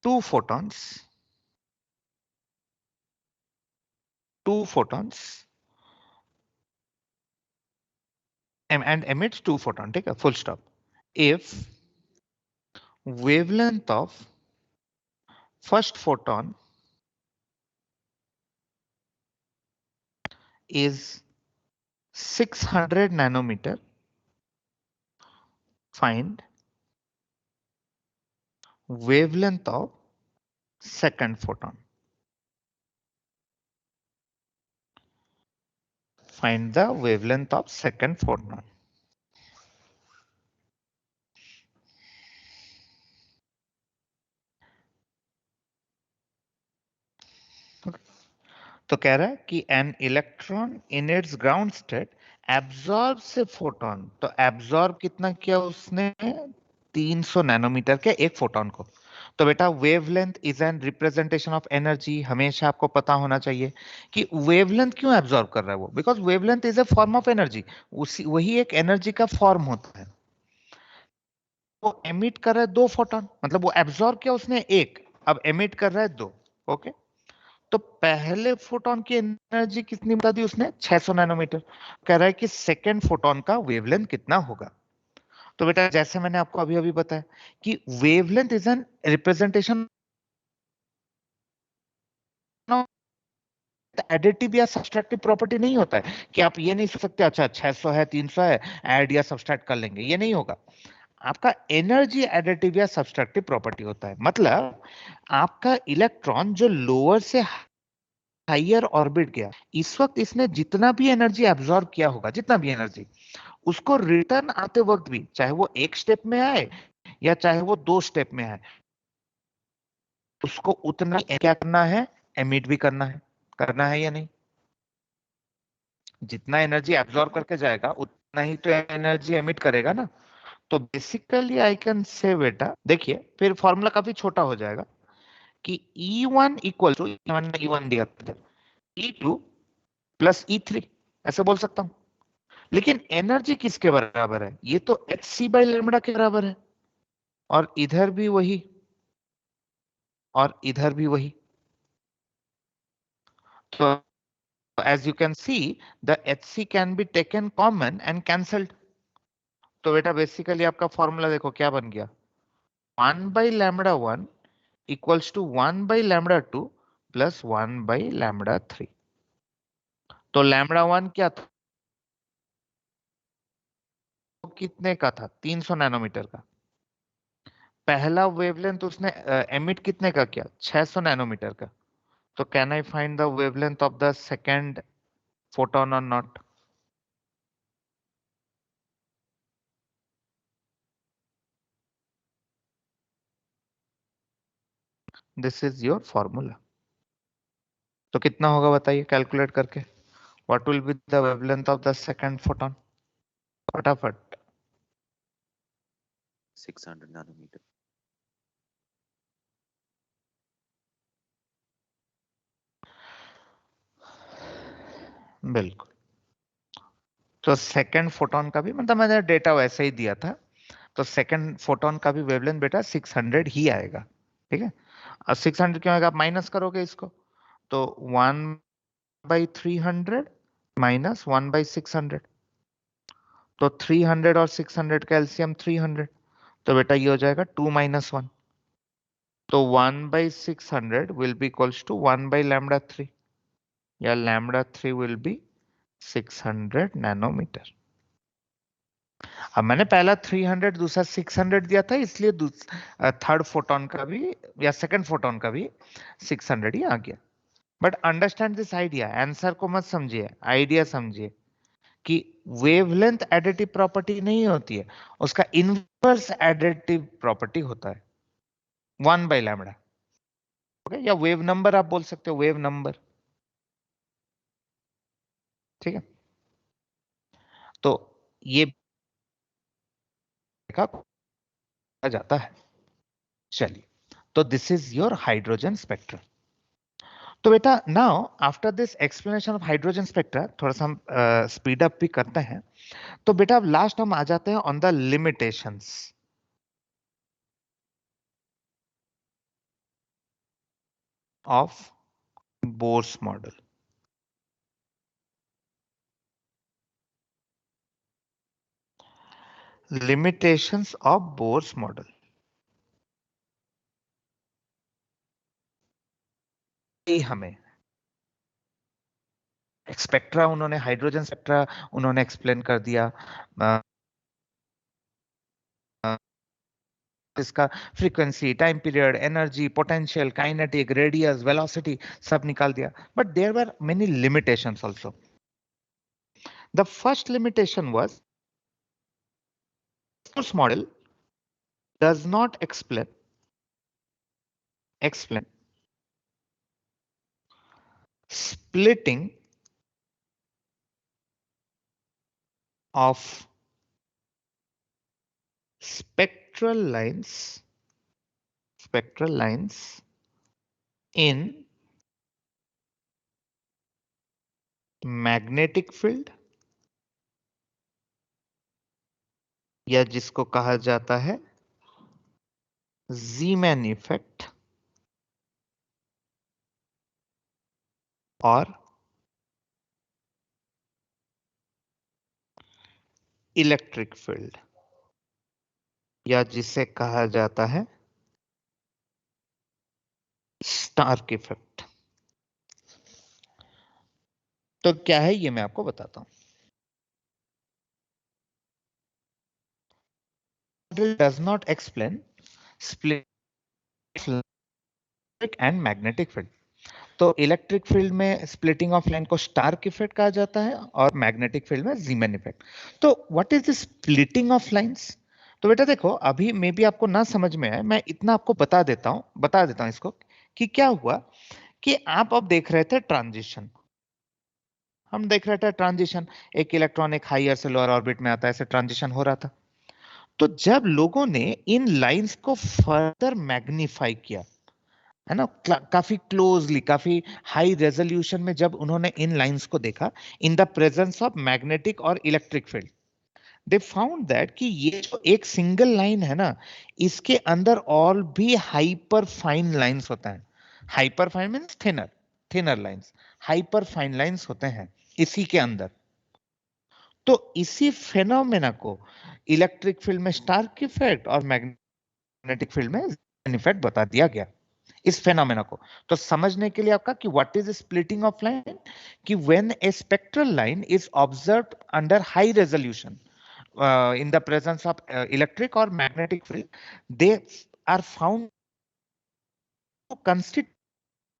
two photons and emits two photon, ठीक है, full stop. If wavelength of first photon is 600 nanometer, find wavelength of second photon. Find the wavelength of second photon. तो कह रहा है कि an electron in its ground state absorbs a photon. तो absorb कितना किया उसने? 300 नैनोमीटर के एक फोटोन को. तो बेटा wavelength is an representation of energy. हमेशा आपको पता होना चाहिए कि वेवलेंथ क्यों एब्जॉर्ब कर रहा है वो, because wavelength is a form of energy. उसी वही एक एनर्जी का फॉर्म होता है. वो एमिट कर रहा है दो फोटोन, मतलब वो एब्जॉर्ब किया उसने एक, अब एमिट कर रहा है दो. ओके. तो पहले फोटोन की एनर्जी कितनी बता दी उसने? 600 नैनोमीटर. कह रहा है कि सेकेंड फोटोन का वेवलेंथ कितना होगा. तो बेटा जैसे मैंने आपको अभी अभी बताया कि wavelength is an representation additive या सब्सट्रैक्टिव प्रॉपर्टी नहीं होता है कि आप ये नहीं सोच सकते अच्छा 600 है 300 है ऐड या सब्सट्रैक्ट कर लेंगे, ये नहीं होगा. आपका एनर्जी एडिटिव या सब्सट्रैक्टिव प्रॉपर्टी होता है. मतलब आपका इलेक्ट्रॉन जो लोअर से हायर ऑर्बिट गया, इस वक्त इसने जितना भी एनर्जी एब्जॉर्ब किया होगा, जितना भी एनर्जी, उसको रिटर्न आते वक्त भी, चाहे वो एक स्टेप में आए या चाहे वो दो स्टेप में आए, उसको उतना क्या करना है? एमिट भी करना है या नहीं? जितना एनर्जी एब्जॉर्ब करके जाएगा उतना ही तो एनर्जी एमिट करेगा ना. तो बेसिकली आई कैन से बेटा देखिए फिर फॉर्मूला काफी छोटा हो जाएगा कि E1 इक्वल टू E1 दिया था, E2 प्लस E3 ऐसे बोल सकता हूं. लेकिन एनर्जी किसके बराबर है? ये तो एच सी बाई लेमड़ा के बराबर है. और इधर भी वही और इधर भी वही. तो as you can see the hc can be taken common and cancelled. तो बेटा बेसिकली आपका फॉर्मूला देखो क्या बन गया. 1 by lambda 1 equals to 1 by lambda 2 plus 1 by lambda 3. तो lambda 1 क्या था? कितने का था? 300 नैनोमीटर का. पहला वेवलेंथ उसने एमिट कितने का किया? 600 नैनोमीटर का. तो can I find the wavelength of the second photon or not? This is your formula. तो कितना होगा बताइए कैलकुलेट करके. What will be the wavelength of the second photon? फटाफट. 600 nanometer. बिल्कुल. तो सेकेंड फोटोन का भी मतलब मैंने डेटा वैसे ही दिया था. तो सेकेंड फोटोन का भी वेवलेंथ बेटा 600 ही आएगा. ठीक है. अब 600 क्यों आएगा? आप माइनस करोगे इसको. तो 1/300 माइनस 1/600. तो 300 और 600 का एलसीएम 300. तो बेटा ये हो जाएगा 2 - 1. तो 1/600 will be equals to 1 by lambda 3 या lambda 3 will be 600 नैनोमीटर. अब मैंने पहला 300 दूसरा 600 दिया था इसलिए थर्ड फोटोन का भी या सेकंड फोटोन का भी 600 ही आ गया. But understand this idea. Answer को मत समझिए, आइडिया समझिए कि वेवलेंथ एडिटिव प्रॉपर्टी नहीं होती है, उसका इनवर्स एडिटिव प्रॉपर्टी होता है 1 by लैम्बडा. ओके. या वेव नंबर आप बोल सकते हो, वेव नंबर. ठीक है. तो ये कहा जाता है. चलिए. तो this is your hydrogen spectrum. तो बेटा now after this explanation of hydrogen spectra थोड़ा सा हम स्पीड अप भी करते हैं. तो बेटा अब लास्ट हम आ जाते हैं on the limitations. of Bohr's model. Limitations of Bohr's model. हमें स्पेक्ट्रा उन्होंने हाइड्रोजन स्पेक्ट्रा उन्होंने एक्सप्लेन कर दिया, इसका frequency, time period, energy, potential, kinetic, radius, velocity सब निकाल दिया. But there were many limitations also. The first limitation was Bohr's model does not explain splitting of spectral lines in magnetic field, या जिसको कहा जाता है Zeeman इफेक्ट, और electric field, या जिसे कहा जाता है स्टार्क इफेक्ट. तो क्या है ये मैं आपको बताता हूं. Does not explain split and magnetic field. तो इलेक्ट्रिक फील्ड में स्प्लिटिंग ऑफ लाइन को स्टार्क इफेक्ट कहा जाता है और मैग्नेटिक फील्ड में जीमैन इफेक्ट. तो what is the splitting of lines? तो बेटा देखो, अभी मे बी आपको ना समझ में आए, मैं इतना आपको बता देता हूं इसको कि क्या हुआ कि आप अब देख रहे थे ट्रांजिशन. हम देख रहे थे ट्रांजिशन, एक इलेक्ट्रॉन एक हायर से लोअर ऑर्बिट में आता है, ऐसे ट्रांजिशन हो रहा था. तो जब लोगों ने इन लाइंस को फर्दर मैग्नीफाई किया, है ना, काफी क्लोजली, काफी हाई रेजोल्यूशन में जब उन्होंने इन लाइंस को देखा in the presence of magnetic और electric field, they found that कि ये जो एक सिंगल लाइन है ना, इसके अंदर और भी हाइपर फाइन लाइंस होता है. Hyper fine means thinner lines, hyper fine lines होते हैं इसी के अंदर. तो इसी फेनोमेना को इलेक्ट्रिक फील्ड में स्टार्क इफेक्ट और मैग्नेटिक फील्ड में जीन इफेक्ट बता दिया गया, इस फेनोमेना को. तो समझने के लिए आपका कि what is splitting of line, कि when a spectral line is observed under high resolution in the presence of electric or magnetic field, they are found to constitute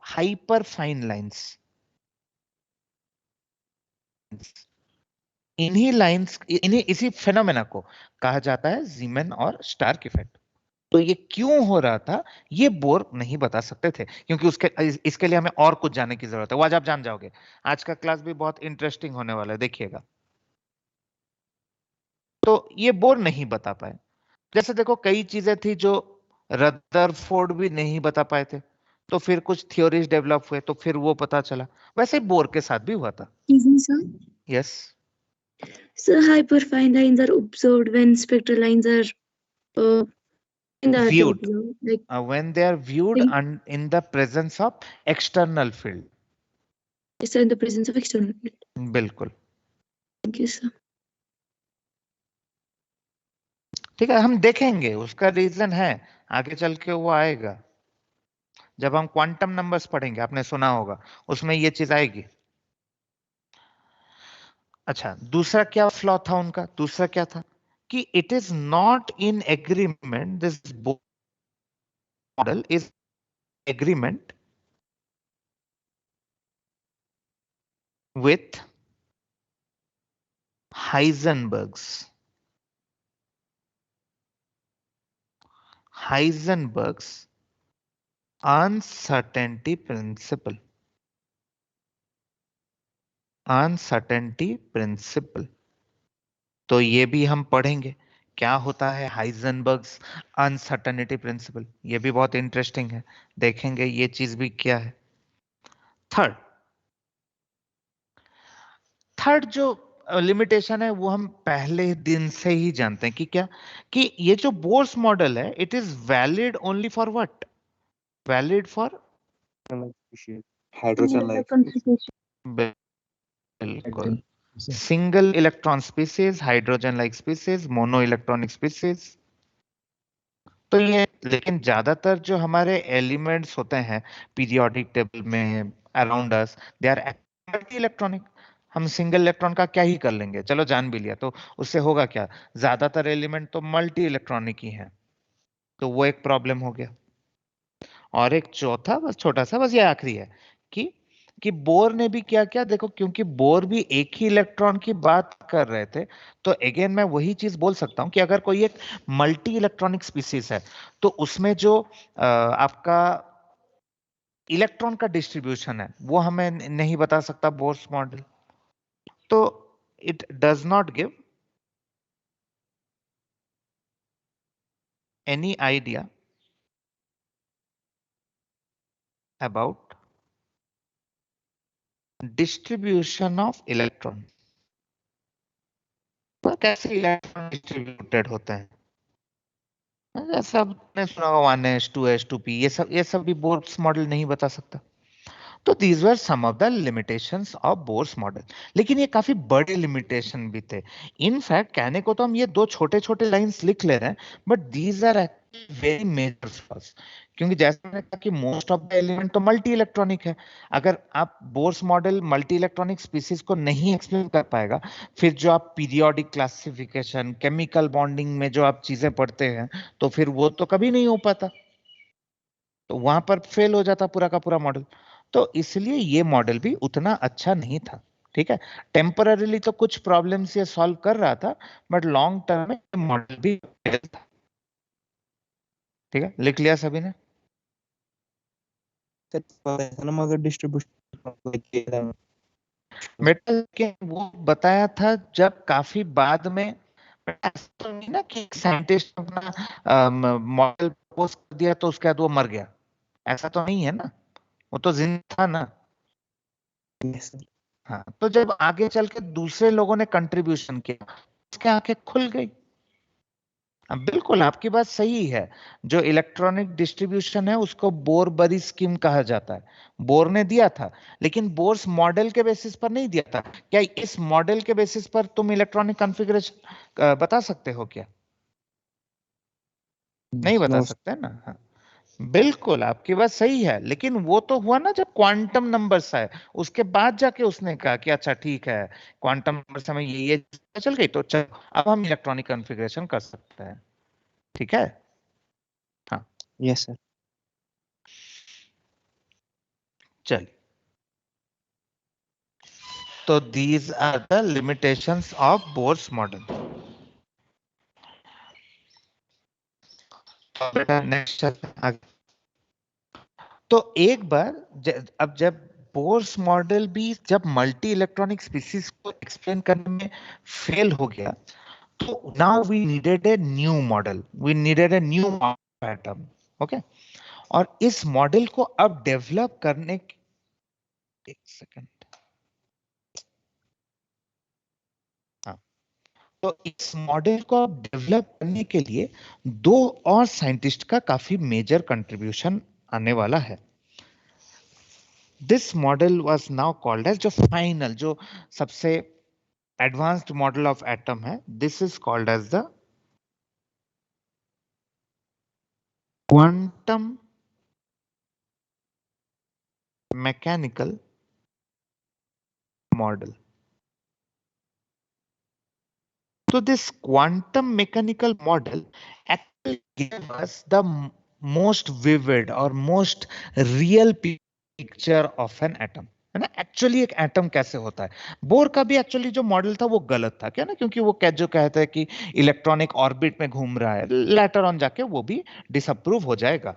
hyper fine lines. इसी phenomena को कहा जाता है Zeeman और Stark effect. तो ये क्यों हो रहा था ये बोर नहीं बता सकते थे, क्योंकि इसके लिए हमें और कुछ जानने की जरूरत है. वो आज आप जान जाओगे. आज का क्लास भी बहुत इंटरेस्टिंग होने वाला है, देखिएगा. तो ये बोर नहीं बता पाए. जैसे देखो, कई चीजें थी जो रदरफोर्ड भी नहीं बता पाए थे, तो फिर कुछ थ्योरीज डेवलप हुए, तो फिर वो पता चला. वैसे ही बोर के साथ भी हुआ था. Yes. So hyperfine lines are observed when spectral lines are viewed, like when they are viewed in the presence of external field. Yes, in the presence of external field. बिल्कुल. Thank you, sir. ठीक है, हम देखेंगे, उसका reason है, आगे चल के वो आएगा जब हम क्वांटम नंबर्स पढ़ेंगे. आपने सुना होगा, उसमें ये चीज आएगी. अच्छा, दूसरा क्या फ्लॉ था उनका? दूसरा क्या था कि it is not in agreement, this model is agreement with Heisenberg's uncertainty principle. तो ये भी हम पढ़ेंगे क्या होता है हाइजेनबर्ग्स अनसर्टेनिटी प्रिंसिपल. ये भी बहुत इंटरेस्टिंग है, देखेंगे ये चीज भी क्या है. थर्ड जो लिमिटेशन है वो हम पहले दिन से ही जानते हैं कि क्या, कि ये जो बोर्स मॉडल है, it is valid only for what? Valid for hydrogen like बिल्कुल, single electron species, hydrogen like species, mono electronic species. तो ये लेकिन ज्यादातर जो हमारे एलिमेंट्स होते हैं पीरियोडिक टेबल में around us, they are multi electronic. हम सिंगल इलेक्ट्रॉन का क्या ही कर लेंगे, चलो जान भी लिया तो उससे होगा क्या, ज्यादातर एलिमेंट तो मल्टी इलेक्ट्रॉनिक ही हैं, तो वो एक प्रॉब्लम हो गया। और एक चौथा बस छोटा सा, बस ये आखिरी है कि बोर ने भी क्या किया देखो, क्योंकि बोर भी एक ही इलेक्ट्रॉन की बात कर रहे थे, तो अगेन मैं वही चीज बोल सकता हूं कि अगर कोई एक मल्टी इलेक्ट्रॉनिक स्पीसीज है तो उसमें जो आपका इलेक्ट्रॉन का डिस्ट्रीब्यूशन है वो हमें नहीं बता सकता बोर्स मॉडल, तो it does not give any idea about distribution of electron, तो कैसे इलेक्ट्रॉन डिस्ट्रीब्यूटेड होते हैं। जैसे आपने सुना होगा 1s 2s 2p, ये सब भी बोर्स मॉडल नहीं बता सकता। तो these were some of the limitations of Bohr's model, लेकिन ये काफी बड़े लिमिटेशन भी थे। इनफैक्ट कहने को तो हम ये दो छोटे छोटे लाइंस लिख ले रहे हैं, but these are very major faults, क्योंकि जैसे मैंने कहा कि मोस्ट ऑफ द एलिमेंट तो मल्टी इलेक्ट्रॉनिक है। अगर आप Bohr's model multi electronic species को नहीं एक्सप्लेन कर पाएगा, फिर जो आप पीरियोडिक क्लासिफिकेशन केमिकल बॉन्डिंग में जो आप चीजें पढ़ते हैं, तो फिर वो तो कभी नहीं हो पाता, तो वहां पर फेल हो जाता पूरा का पूरा मॉडल। तो इसलिए ये मॉडल भी उतना अच्छा नहीं था। ठीक है, टेम्पररीली तो कुछ प्रॉब्लम्स ये सॉल्व कर रहा था, बट लॉन्ग टर्म में मॉडल भी फेल था। ठीक है, लिख लिया सभी ने। मगर डिस्ट्रीब्यूशन मेटल के वो बताया था जब काफी बाद में, but ऐसा तो नहीं ना कि साइंटिस्ट अपना मॉडल प्रपोज कर दिया तो उसके बाद वो मर गया, ऐसा तो नहीं है ना, वो तो जिंदा था ना। हाँ, तो जब आगे चल के दूसरे लोगों ने कंट्रीब्यूशन किया, उसके आंखें खुल गई। हाँ, बिल्कुल आपकी बात सही है, जो इलेक्ट्रॉनिक डिस्ट्रीब्यूशन है उसको बोर बरी स्कीम कहा जाता है, बोर ने दिया था, लेकिन बोर्स मॉडल के बेसिस पर नहीं दिया था। क्या इस मॉडल के बेसिस पर तुम इलेक्ट्रॉनिक कॉन्फ़िगरेशन बता सकते हो क्या? नहीं बता सकते ना। हाँ, बिल्कुल आपकी बात सही है, लेकिन वो तो हुआ ना जब क्वांटम नंबर्स आए, उसके बाद जाके उसने कहा कि अच्छा ठीक है, क्वांटम नंबर्स हमें ये चल गई, तो चलो अब हम इलेक्ट्रॉनिक कॉन्फ़िगरेशन कर सकते हैं। ठीक है। हाँ, यस सर। चलिए, तो these are the limitations of Bohr's model. तो बेटा नेक्स्ट आगे, तो एक बार अब जब बोर्स मॉडल भी जब मल्टी इलेक्ट्रॉनिक स्पीसीज को एक्सप्लेन करने में फेल हो गया, तो now we needed a new model, we needed a new pattern. Okay, और इस मॉडल को अब डेवलप करने, एक सेकंड, हाँ, तो इस मॉडल को अब डेवलप करने के लिए दो और साइंटिस्ट का काफी मेजर कंट्रीब्यूशन आने वाला है। This model was now called as, जो फाइनल जो सबसे एडवांस्ड मॉडल ऑफ एटम है, this is called as the quantum mechanical model. So this quantum mechanical model actually gave us the most vivid or most real picture of an atom, है ना। Actually एक atom कैसे होता है, bore का भी actually जो मॉडल था वो गलत था क्या ना, क्योंकि वो जो कहता है कि इलेक्ट्रॉनिक ऑर्बिट में घूम रहा है, लेटर ऑन जाके वो भी डिसअप्रूव हो जाएगा।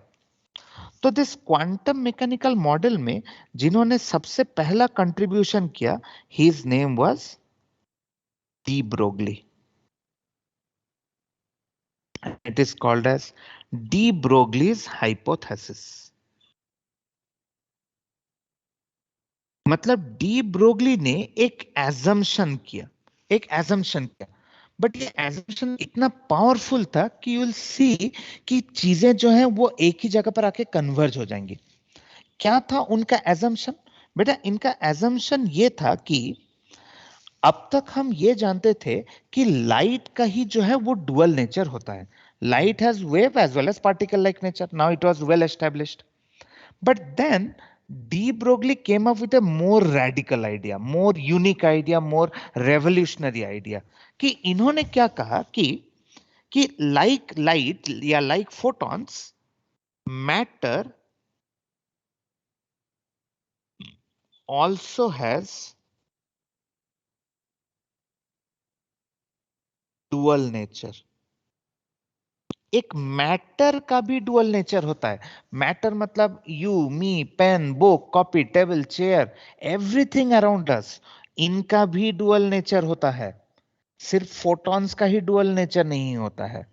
तो दिस क्वांटम मैकेनिकल मॉडल में जिन्होंने सबसे पहला कंट्रीब्यूशन किया, his name was de Broglie. It is called as de Broglie's hypothesis। मतलब डी ब्रोगली ने एक एजम्पशन किया, बट ये एजम्पशन इतना पावरफुल था कि यू विल सी कि चीजें जो हैं वो एक ही जगह पर आके कन्वर्ज हो जाएंगी। क्या था उनका एजम्पशन? बेटा इनका एजम्पशन ये था कि अब तक हम ये जानते थे कि लाइट का ही जो है वो डुअल नेचर होता है. Light has wave as well as particle like nature. Now it was well established. But then De Broglie came up with a more radical idea, more unique idea, more revolutionary idea. कि इन्होंने क्या कहा कि like light या like photons, matter also has dual nature. एक matter का भी dual nature होता है. मैटर मतलब you, me, pen, book, copy, table, chair, everything around us, इनका भी डुअल नेचर होता है. सिर्फ फोटॉन्स का ही डुअल नेचर नहीं होता है.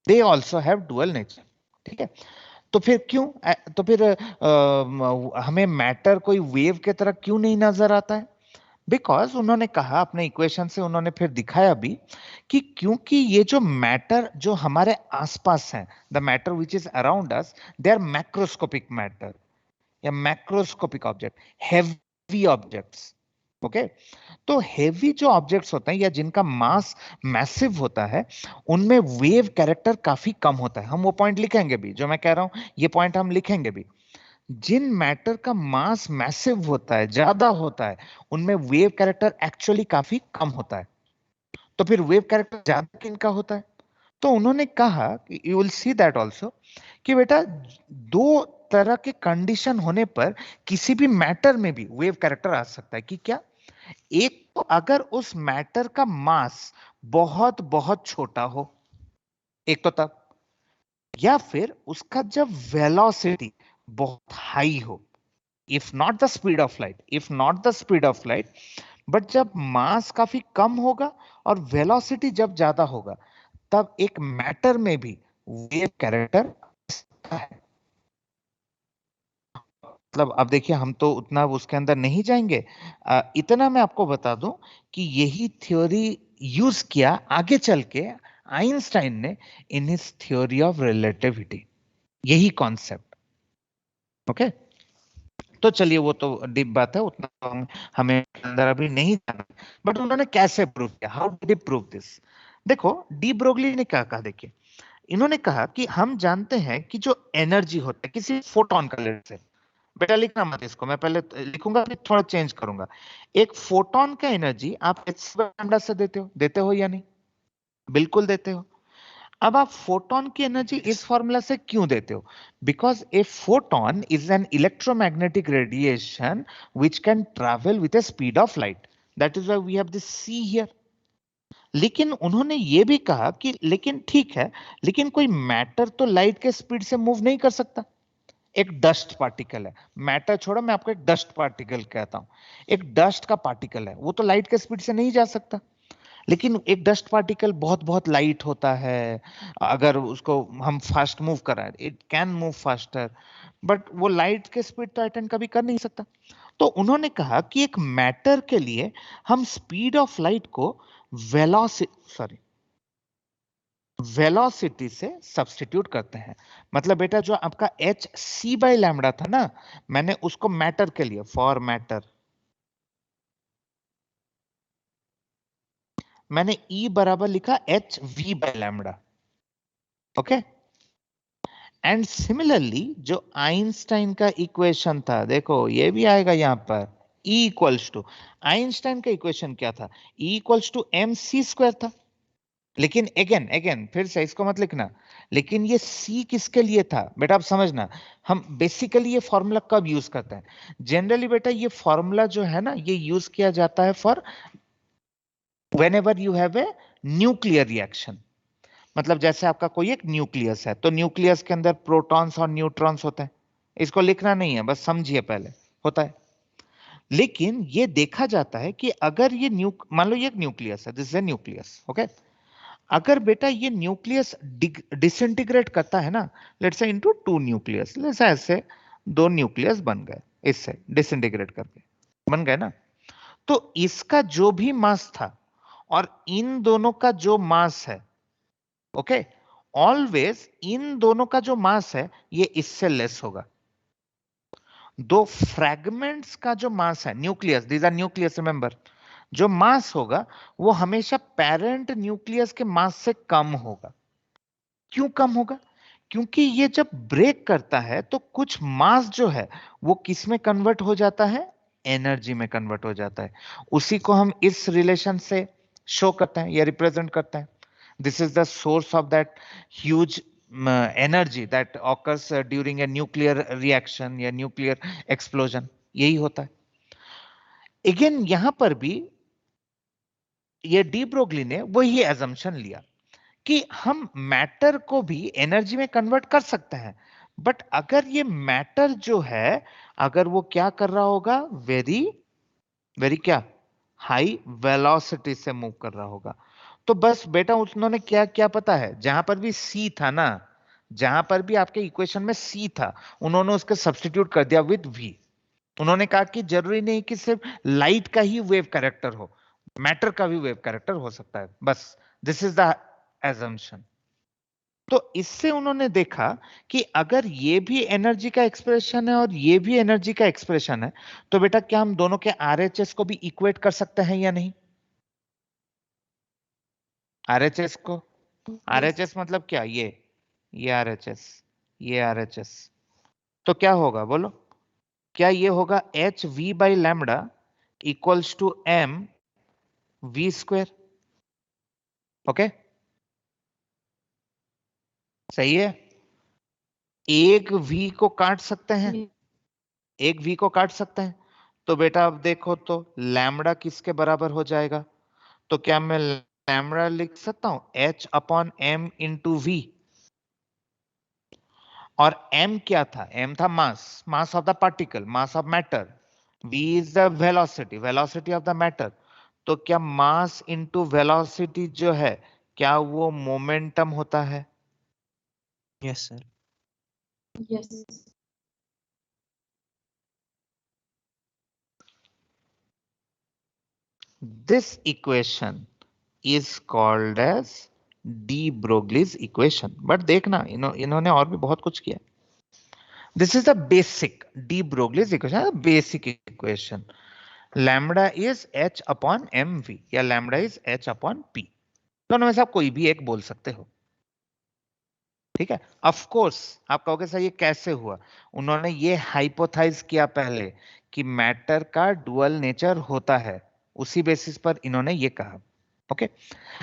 They also have dual nature. ठीक है. तो फिर क्यों तो फिर हमें मैटर कोई वेव के तरह क्यों नहीं नजर आता है? बिकॉज उन्होंने कहा अपने इक्वेशन से, उन्होंने फिर दिखाया भी कि क्योंकि ये जो मैटर जो हमारे आसपास है, the matter which is around us, they are macroscopic matter या macroscopic object, heavy objects. Okay. तो हेवी जो ऑब्जेक्ट्स होते हैं या जिनका मास मैसिव होता है, उनमें वेव कैरेक्टर काफी कम होता है. हम वो पॉइंट लिखेंगे भी, जो मैं कह रहा हूं ये पॉइंट हम लिखेंगे भी. जिन मैटर का मास मैसिव होता है, ज्यादा होता है, उनमें वेव कैरेक्टर एक्चुअली काफी कम होता है. तो फिर वेव कैरेक्टर ज्यादा किनका होता है? तो उन्होंने कहा कि you will see that also कि बेटा दो तरह के कंडीशन होने पर किसी भी मैटर में भी वेव कैरेक्टर आ सकता है. कि क्या? एक तो अगर उस मैटर का मास बहुत बहुत छोटा हो, एक तो तब, या फिर उसका जब वेलोसिटी बहुत हाई हो. If not the speed of light, if not the speed of light, but जब मास काफी कम होगा और वेलोसिटी जब ज्यादा होगा, तब एक मैटर में भी वेव कैरेक्टर है. मतलब अब देखिए, हम तो उतना उसके अंदर नहीं जाएंगे. इतना मैं आपको बता दूं कि यही थ्योरी यूज किया आगे चल के आइंस्टाइन ने in his theory of relativity. यही कॉन्सेप्ट. ओके. तो चलिए, वो तो डीप बात है, उतना तो हमें अंदर अभी नहीं जाना. बट उन्होंने कैसे प्रूव किया? How did he prove this? देखो, डी ब्रोगली ने क्या कहा. देखिए, इन्होंने कहा कि हम जानते हैं कि जो एनर्जी होता है किसी फोटोन का, लेट से, बेटा लिखना मत इसको, मैं पहले लिखूंगा फिर थोड़ा चेंज करूंगा. एक फोटोन का एनर्जी आप h से देते हो या नहीं? बिल्कुल देते हो. अब आप फोटोन की एनर्जी इस फॉर्मूला से क्यों देते हो? Because a photon is an electromagnetic radiation which can travel with a speed of light. That is why we have this C here. लेकिन उन्होंने ये भी कहा कि लेकिन ठीक है, लेकिन कोई मैटर तो लाइट के स्पीड से मूव नहीं कर सकता. एक डस्ट पार्टिकल है, मैटर छोड़ो, मैं आपको एक डस्ट पार्टिकल कहता हूं. एक डस्ट का पार्टिकल है, वो तो लाइट के स्पीड से नहीं जा सकता. लेकिन एक डस्ट पार्टिकल बहुत बहुत लाइट होता है. अगर उसको हम फास्ट मूव कराएं, it can move faster, but वो लाइट के स्पीड तो अटेंड कभी कर नहीं सकता. तो उन्होंने कहा कि एक मैटर के लिए हम स्पीड ऑफ लाइट को वेलोसिटी से सब्स्टिट्यूट करते हैं. मतलब बेटा, जो आपका एच सी बाई लैम्बडा था ना, मैंने उसको मैटर के लिए, फॉर मैटर, मैंने E बराबर लिखा H V by lambda. Okay. And similarly जो आइंस्टाइन का इक्वेशन था, देखो ये भी आएगा यहां पर, E इक्वल्स टू, आइंस्टाइन का इक्वेशन क्या था? E equals to M C square था. लेकिन अगेन फिर से इसको मत लिखना. लेकिन ये C किसके लिए था बेटा? आप समझना, हम बेसिकली ये फॉर्मूला कब यूज करते हैं? जनरली बेटा ये फॉर्मूला जो है ना, ये यूज किया जाता है for whenever you have a nuclear reaction. मतलब जैसे आपका कोई एक न्यूक्लियस है, तो न्यूक्लियस के अंदर प्रोटॉन्स और न्यूट्रॉन्स होते हैं. इसको लिखना नहीं है, बस समझिए पहले, होता है. लेकिन ये देखा जाता है कि अगर ये मान लो ये एक न्यूक्लियस है, this is a nucleus. Okay. अगर बेटा ये न्यूक्लियस डिसइंटीग्रेट करता है ना, let's say into two nucleus, let's say ऐसे दो न्यूक्लियस बन गए, इससे डिसइंटीग्रेट करके बन गए ना. तो इसका जो भी मास था और इन दोनों का जो मास है, ओके, ऑलवेज इन दोनों का जो मास है ये इससे लेस होगा. दो फ्रैगमेंट्स का जो मास है, nucleus, these are nucleus, remember, जो मास होगा वो हमेशा पेरेंट न्यूक्लियस के मास से कम होगा। क्यों कम होगा? क्योंकि ये जब ब्रेक करता है तो कुछ मास जो है वो किस में कन्वर्ट हो जाता है? एनर्जी में कन्वर्ट हो जाता है। उसी को हम इस रिलेशन से शो करते हैं या रिप्रेजेंट करते हैं। This is the source of that huge energy that occurs during a nuclear reaction या न्यूक्लियर एक्सप्लोजन। यही होता है। अगेन यहां पर भी ये डी ब्रोगली ने वही एजम्पशन लिया कि हम मैटर को भी एनर्जी में कन्वर्ट कर सकते हैं, बट अगर ये मैटर जो है अगर वो क्या कर रहा होगा, वेरी वेरी क्या, हाई वेलोसिटी से मूव कर रहा होगा। तो बस बेटा उन्होंने क्या क्या पता है, जहां पर भी सी था ना, जहां पर भी आपके इक्वेशन में सी था, उन्होंने उसके सब्स्टिट्यूट कर दिया विद वी। उन्होंने कहा कि जरूरी नहीं कि सिर्फ लाइट का ही वेव कैरेक्टर हो, मैटर का भी वेव कैरेक्टर हो सकता है। बस दिस इज द एजम्पशन। तो इससे उन्होंने देखा कि अगर ये भी एनर्जी का एक्सप्रेशन है और ये भी एनर्जी का एक्सप्रेशन है, तो बेटा क्या हम दोनों के आरएचएस को भी इक्वेट कर सकते हैं या नहीं? आरएचएस को, आरएचएस मतलब क्या, ये आरएचएस, ये आरएचएस, तो क्या होगा बोलो? क्या ये होगा H V by lambda equals to M V square? Okay, सही है। एक वी को काट सकते हैं, एक वी को काट सकते हैं। तो बेटा अब देखो तो लैम्डा किसके बराबर हो जाएगा? तो क्या मैं लैम्डा लिख सकता हूं h upon m into v? और m क्या था? m था mass, mass of the particle, mass of matter. v is the velocity, velocity of the matter. तो क्या मास इंटू वेलोसिटी जो है, क्या वो मोमेंटम होता है? Yes sir. Yes. This equation is called as de Broglie's equation. But देखना इन्होंने और भी बहुत कुछ किया। This is the basic de Broglie's equation, basic equation. Lambda is h upon mv या lambda is h upon p। दोनों में से आप कोई भी एक बोल सकते हो, ठीक है। ऑफ कोर्स आप कहोगे सर ये कैसे हुआ? उन्होंने ये हाइपोथाइज किया पहले कि मैटर का डुअल नेचर होता है, उसी बेसिस पर इन्होंने ये कहा। ओके,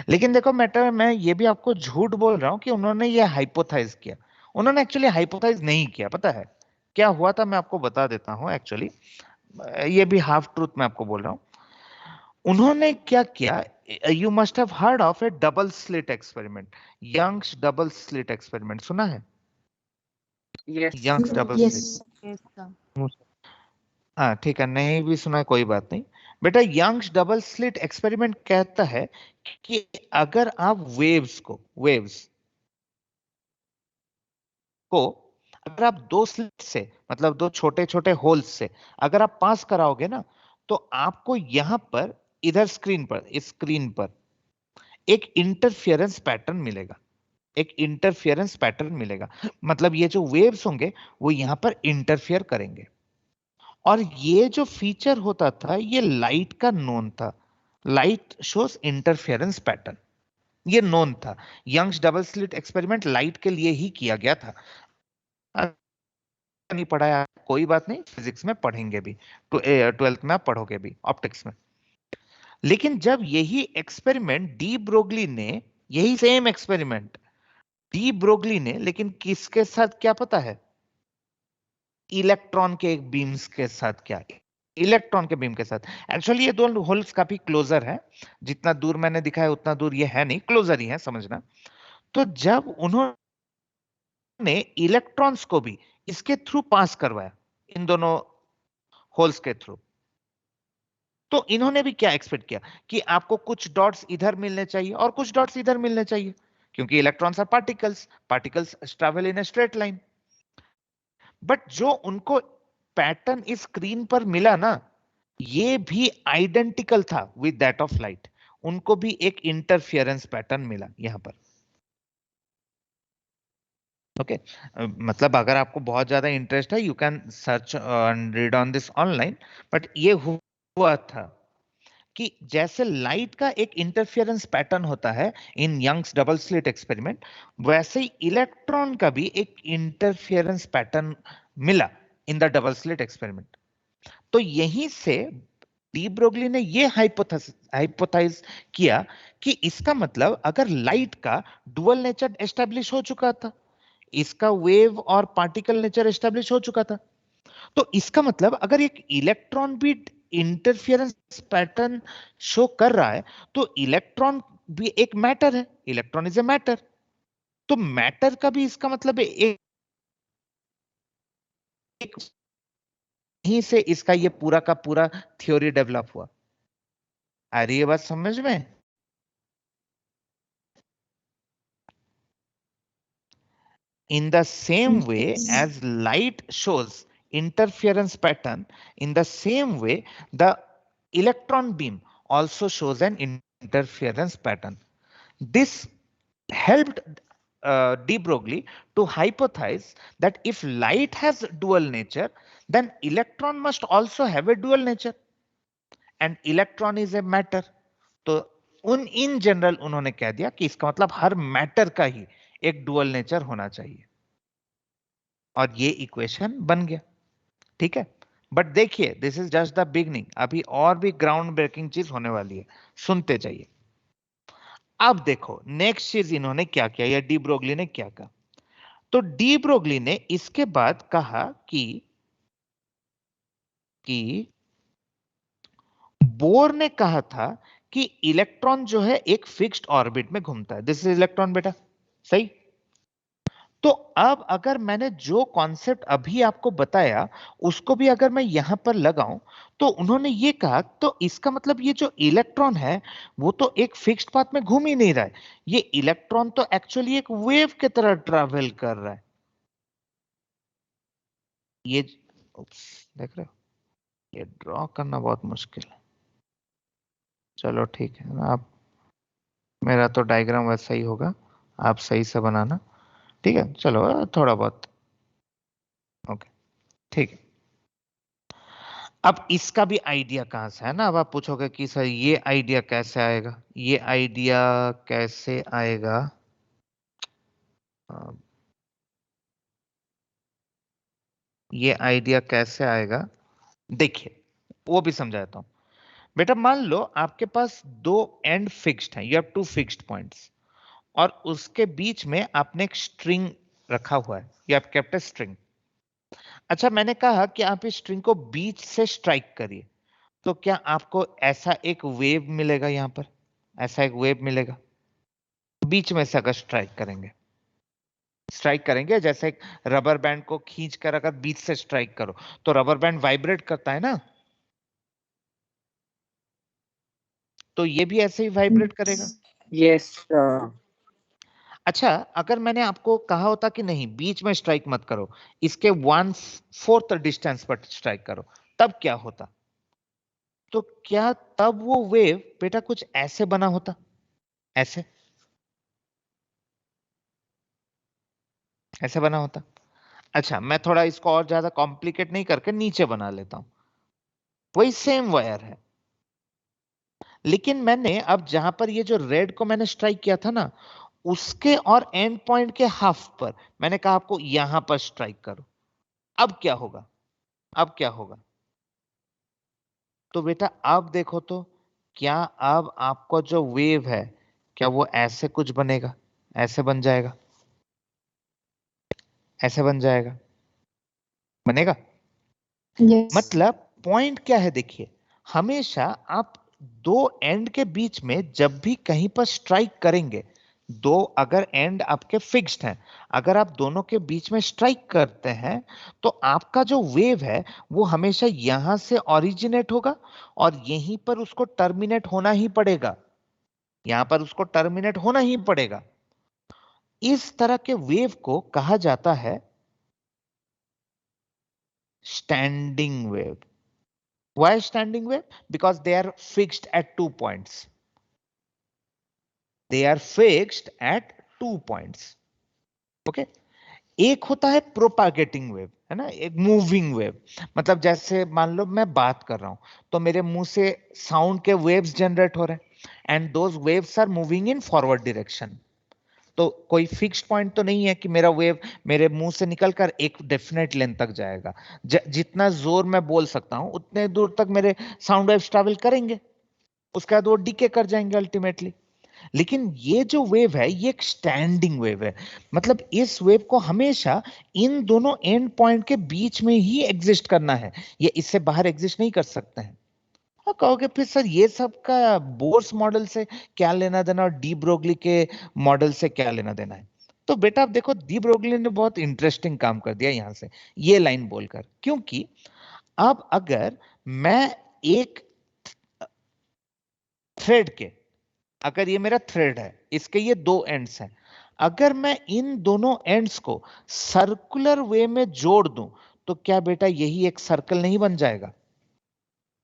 लेकिन देखो मैटर, मैं ये भी आपको झूठ बोल रहा हूं कि उन्होंने ये हाइपोथाइज किया। उन्होंने एक्चुअली हाइपोथाइज नहीं किया। पता है क्या हुआ था? मैं आपको बता देता हूं। एक्चुअली ये भी हाफ ट्रूथ मैं आपको बोल रहा हूं। उन्होंने क्या किया, you must have heard of a double slit experiment, Young's double slit experiment, सुना है? Young's double Yes. स्लिट, हाँ ठीक है, नहीं भी सुना है कोई बात नहीं। बेटा यंग्स डबल स्लिट एक्सपेरिमेंट कहता है कि अगर आप को अगर आप दो स्लिट से, मतलब दो छोटे छोटे होल्स से अगर आप पास कराओगे ना, तो आपको यहां पर, इधर स्क्रीन पर, इस स्क्रीन पर एक इंटरफियरेंस पैटर्न मिलेगा, एक इंटरफियरेंस पैटर्न मिलेगा। मतलब ये जो वेव्स होंगे वो यहां पर इंटरफियर करेंगे। और ये जो फीचर होता था ये लाइट का नोन था, लाइट शोज इंटरफेरेंस पैटर्न, ये नोन था। Young's double slit experiment light के लिए ही किया गया था। नहीं पढ़ाया कोई बात नहीं, फिजिक्स में पढ़ेंगे भी, 12th में आप पढ़ोगे भी, ऑप्टिक्स में। लेकिन जब यही एक्सपेरिमेंट डी ब्रोगली ने, यही सेम एक्सपेरिमेंट डी ब्रोगली ने, लेकिन किसके साथ क्या पता है? इलेक्ट्रॉन के बीम्स के साथ। क्या? इलेक्ट्रॉन के बीम के साथ। एक्चुअली ये दोनों होल्स काफी क्लोजर है, जितना दूर मैंने दिखाया उतना दूर ये है नहीं, क्लोजर ही है, समझना। तो जब उन्होंने इलेक्ट्रॉन्स को भी इसके थ्रू पास करवाया, इन दोनों होल्स के थ्रू, तो इन्होंने भी क्या एक्सपेक्ट किया कि आपको कुछ डॉट्स इधर मिलने चाहिए और कुछ डॉट्स इधर मिलने चाहिए, क्योंकि electrons are particles, particles travel in a straight line. But जो उनको पैटर्न इस स्क्रीन पर मिला ना, ये भी आइडेंटिकल था विद दैट ऑफ लाइट। उनको भी एक इंटरफियरेंस पैटर्न मिला यहां पर। ओके मतलब अगर आपको बहुत ज्यादा इंटरेस्ट है, you can search and read on this online, but ये हुआ था कि जैसे लाइट का एक इंटरफेरेंस पैटर्न होता है in Young's double slit experiment, वैसे ही इलेक्ट्रॉन का भी एक इंटरफेरेंस पैटर्न मिला in the double slit experiment. तो यहीं से डी ब्रोगली ने यह हाइपोथाइज किया कि इसका मतलब अगर लाइट का डुअल नेचर एस्टेब्लिश हो चुका था, इसका वेव और पार्टिकल नेचर एस्टेब्लिश हो चुका था, तो इसका मतलब अगर एक इलेक्ट्रॉन भी इंटरफेरेंस पैटर्न शो कर रहा है, तो इलेक्ट्रॉन भी एक मैटर है, इलेक्ट्रॉन इज ए मैटर, तो मैटर का भी इसका मतलब एक यहीं से इसका ये पूरा का पूरा थ्योरी डेवलप हुआ। आ रही है बात समझ में? In the same way as light shows interference pattern, in the same way the electron beam also shows an interference pattern. This helped de Broglie to hypothesize that if light has dual nature, then electron must also have a dual nature, and electron is a matter. तो उन in general उन्होंने कह दिया कि इसका मतलब हर matter का ही एक डुअल नेचर होना चाहिए, और ये इक्वेशन बन गया। ठीक है, बट देखिए this is just the beginning, अभी और भी ग्राउंड ब्रेकिंग चीज होने वाली है, सुनते जाइए। अब देखो नेक्स्ट चीज इन्होंने क्या किया, या डी ब्रोगली ने क्या कहा। तो डी ब्रोगली ने इसके बाद कहा कि बोर ने कहा था कि इलेक्ट्रॉन जो है एक फिक्स्ड ऑर्बिट में घूमता है, दिस इज इलेक्ट्रॉन बेटा, सही। तो अब अगर मैंने जो कॉन्सेप्ट अभी आपको बताया उसको भी अगर मैं यहां पर लगाऊं, तो उन्होंने ये कहा, तो इसका मतलब ये जो इलेक्ट्रॉन है वो तो एक फिक्स्ड पाथ में घूम ही नहीं रहा है, ये इलेक्ट्रॉन तो एक्चुअली एक वेव की तरह ट्रैवल कर रहा है। ये देख रहे हो, ये ड्रॉ करना बहुत मुश्किल है। चलो ठीक है, आप मेरा तो डायग्राम वैसा ही होगा, आप सही से बनाना, ठीक है। चलो थोड़ा बहुत ओके, ठीक है। अब इसका भी आइडिया कहां से है ना, अब आप पूछोगे कि सर ये आइडिया कैसे आएगा, ये आइडिया कैसे आएगा। अ, ये आइडिया कैसे आएगा, देखिए वो भी समझाता हूं। बेटा मान लो आपके पास दो एंड फिक्स्ड हैं, you have two fixed points, और उसके बीच में आपने एक स्ट्रिंग रखा हुआ है, you have kept a string. अच्छा मैंने कहा कि आप इस स्ट्रिंग को बीच से स्ट्राइक करिए, तो क्या आपको ऐसा एक वेव मिलेगा, यहां पर ऐसा एक वेव मिलेगा बीच में से अगर स्ट्राइक करेंगे, जैसे एक रबर बैंड को खींच कर अगर बीच से स्ट्राइक करो तो रबर बैंड वाइब्रेट करता है ना, तो ये भी ऐसे ही वाइब्रेट करेगा। Yes. अच्छा अगर मैंने आपको कहा होता कि नहीं बीच में स्ट्राइक मत करो, इसके 1/4 डिस्टेंस पर स्ट्राइक करो, तब क्या होता? तो क्या तब वो वेव बेटा कुछ ऐसे बना होता, ऐसे ऐसे बना होता। अच्छा मैं थोड़ा इसको और ज्यादा कॉम्प्लिकेट नहीं करके नीचे बना लेता हूं, वही सेम वायर है, लेकिन मैंने अब जहां पर ये जो रेड को मैंने स्ट्राइक किया था ना, उसके और एंड पॉइंट के हाफ पर मैंने कहा आपको यहां पर स्ट्राइक करो, अब क्या होगा, अब क्या होगा? तो बेटा अब देखो तो, क्या अब आपको जो वेव है क्या वो ऐसे कुछ बनेगा, ऐसे बन जाएगा, ऐसे बन जाएगा, बनेगा? Yes. मतलब पॉइंट क्या है, देखिए हमेशा आप दो एंड के बीच में जब भी कहीं पर स्ट्राइक करेंगे, दो अगर एंड आपके फिक्स्ड हैं, अगर आप दोनों के बीच में स्ट्राइक करते हैं, तो आपका जो वेव है वो हमेशा यहां से ओरिजिनेट होगा और यहीं पर उसको टर्मिनेट होना ही पड़ेगा, यहां पर उसको टर्मिनेट होना ही पड़ेगा। इस तरह के वेव को कहा जाता है standing wave. Why standing wave? Because they are fixed at 2 points. They are fixed at 2 points. Okay. एक होता है प्रोपागेटिंग वेव, है ना, एक मूविंग वेव। मतलब जैसे मान लो मैं बात कर रहा हूं तो मेरे मुंह से साउंड के वेव्स जनरेट हो रहे हैं and those waves are moving in forward direction. तो कोई फिक्स्ड पॉइंट तो नहीं है कि मेरा वेव मेरे मुंह से निकलकर एक डेफिनेट लेंथ तक जाएगा। जितना जोर मैं बोल सकता हूं उतने दूर तक मेरे साउंड वेव्स ट्रैवल करेंगे, उसके बाद वो डीके कर जाएंगे अल्टीमेटली। लेकिन ये जो वेव है ये एक स्टैंडिंग वेव है, मतलब इस वेव को हमेशा इन दोनों एंड पॉइंट के बीच में ही एग्जिस्ट करना है, ये इससे बाहर एग्जिस्ट नहीं कर सकते हैं। और कहोगे फिर सर ये सब का बोर्स मॉडल से क्या लेना देना और डी ब्रोगली के मॉडल से क्या लेना देना है? तो बेटा आप देखो, डी ब्रोगली ने बहुत इंटरेस्टिंग काम कर दिया यहां से ये लाइन बोलकर, क्योंकि अब अगर मैं एक थ्रेड के, अगर ये मेरा थ्रेड है, इसके ये दो एंड्स हैं, अगर मैं इन दोनों एंड्स को सर्कुलर वे में जोड़ दूं तो क्या बेटा यही एक सर्कल नहीं बन जाएगा?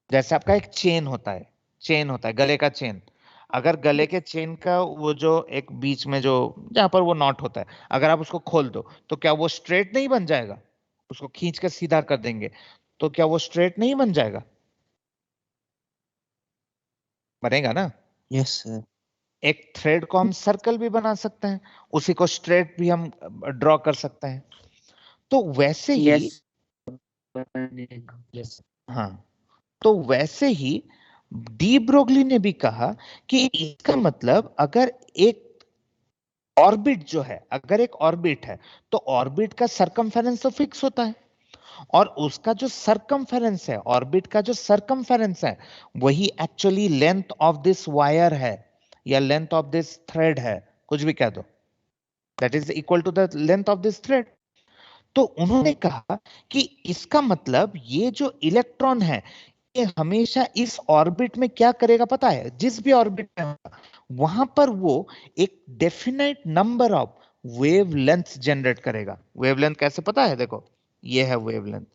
जैसे आपका एक चेन होता है, चेन होता है गले का चेन, अगर गले के चेन का वो जो एक बीच में जो जहां पर वो नॉट होता है, अगर आप उसको खोल दो तो क्या वो स्ट्रेट नहीं बन जाएगा? उसको खींच कर सीधा कर देंगे तो क्या वो स्ट्रेट नहीं बन जाएगा? बनेगा ना। Yes, sir. एक थ्रेड को हम सर्कल भी बना सकते हैं, उसी को स्ट्रेट भी हम ड्रॉ कर सकते हैं। तो वैसे ही Yes. हाँ, तो वैसे ही डी ब्रोगली ने भी कहा कि इसका मतलब अगर एक ऑर्बिट जो है, अगर एक ऑर्बिट है तो ऑर्बिट का सरकमफेरेंस तो फिक्स होता है, और उसका जो सरकमफेरेंस है, ऑर्बिट का जो सरकमफेरेंस है, वही actually length of this wire है या लेंथ ऑफ दिस थ्रेड है, कुछ भी कह दो, that is equal to the length of this thread. तो उन्होंने कहा कि इसका मतलब ये जो इलेक्ट्रॉन है ये हमेशा इस ऑर्बिट में क्या करेगा पता है? जिस भी ऑर्बिट में होगा वहां पर वो एक definite number of wavelength generate करेगा। वेवलेंथ कैसे पता है? देखो ये है वेवलेंथ।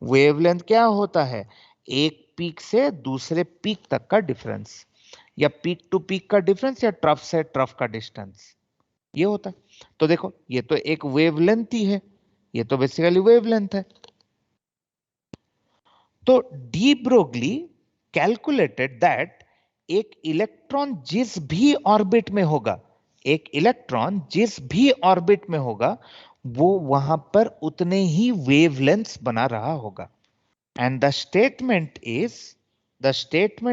वेवलेंथ क्या होता है? एक पीक से दूसरे पीक तक का डिफरेंस, या पीक टू पीक का डिफरेंस, या ट्रफ से ट्रफ का डिस्टेंस, ये होता है। तो देखो ये तो एक वेवलेंथ ही है, ये तो बेसिकली वेवलेंथ है। तो डी ब्रोगली कैलकुलेटेड दैट एक इलेक्ट्रॉन जिस भी ऑर्बिट में होगा, एक इलेक्ट्रॉन जिस भी ऑर्बिट में होगा वो वहां पर उतने ही वेवलेंथ्स बना रहा होगा। And the statement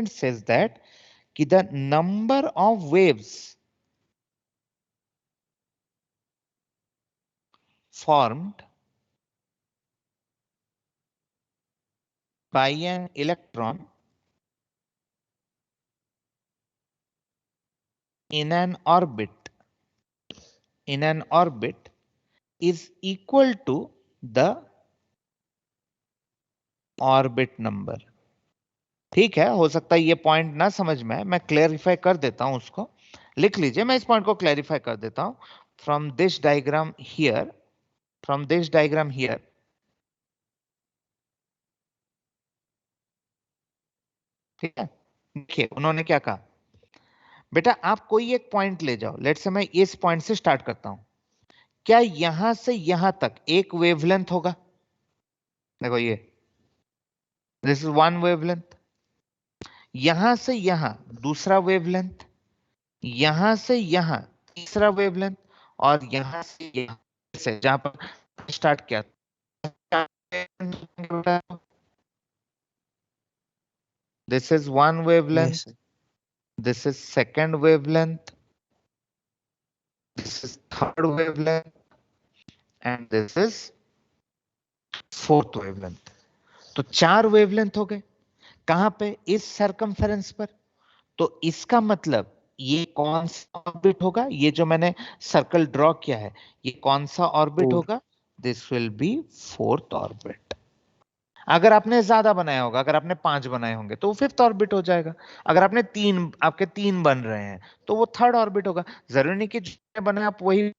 says that कि the number of waves formed by an electron in an orbit is equal to the orbit number। ठीक है, हो सकता है ये पॉइंट ना समझ में आए, मैं क्लैरिफाई कर देता हूं उसको। लिख लीजिए, मैं इस पॉइंट को क्लैरिफाई कर देता हूं। From this diagram here, from this diagram here, ठीक है, देखिए उन्होंने क्या कहा। बेटा आप कोई एक पॉइंट ले जाओ, लेट्स से मैं इस पॉइंट से स्टार्ट करता हूं, क्या यहां से यहां तक एक वेवलेंथ होगा? देखो ये, दिस इज वन वेवलेंथ। यहां से यहां दूसरा वेवलेंथ, यहां से यहां तीसरा वेवलेंथ, और यहां से यहां से जहां पर स्टार्ट किया, this is one Yes, wavelength, sir. this is second wavelength, this is third wavelength, and this is fourth wavelength। तो चार वेवलेंथ हो गए, कहां पे? इस सरकमफेरेंस पर। तो इसका मतलब ये कौन सा ऑर्बिट होगा? ये जो मैंने सर्कल ड्रॉ किया है ये कौन सा ऑर्बिट Four. होगा? This will be fourth orbit. अगर आपने ज्यादा बनाया होगा, अगर आपने 5 बनाए होंगे तो वो फिफ्थ ऑर्बिट हो जाएगा। अगर आपने आपके 3 बन रहे हैं तो वो थर्ड ऑर्बिट होगा। जरूरी नहीं कि जो बनाए आप वही,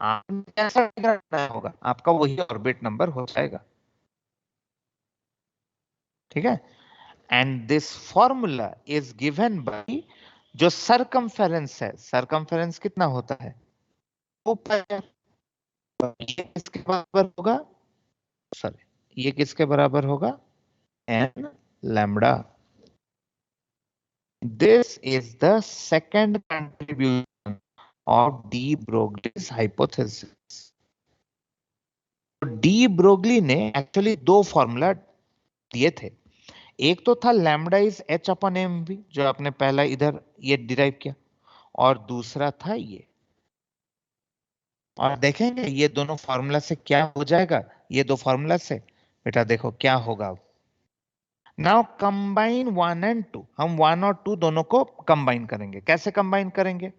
आपने कैसा बनाया होगा आपका वही ऑर्बिट नंबर हो जाएगा। ठीक है, and this formula is given by जो सरकमफेरेंस है, सरकमफेरेंस कितना होता है? 2 पाई आर। ये किसके बराबर होगा? सॉरी, ये किसके बराबर होगा? n lambda. This is the second contribution of de Broglie's hypothesis. De Broglie ने एक्चुअली दो फॉर्मूला दिए थे। एक तो था lambda is H upon M V, जो आपने पहला इधर ये डिराइव किया, और दूसरा था ये। और देखेंगे ये दोनों फॉर्मूला से क्या हो जाएगा। ये दो फॉर्मूला से बेटा देखो क्या होगा। नाउ कंबाइन 1 एंड 2, हम 1 और 2 दोनों को कंबाइन करेंगे। कैसे कंबाइन करेंगे?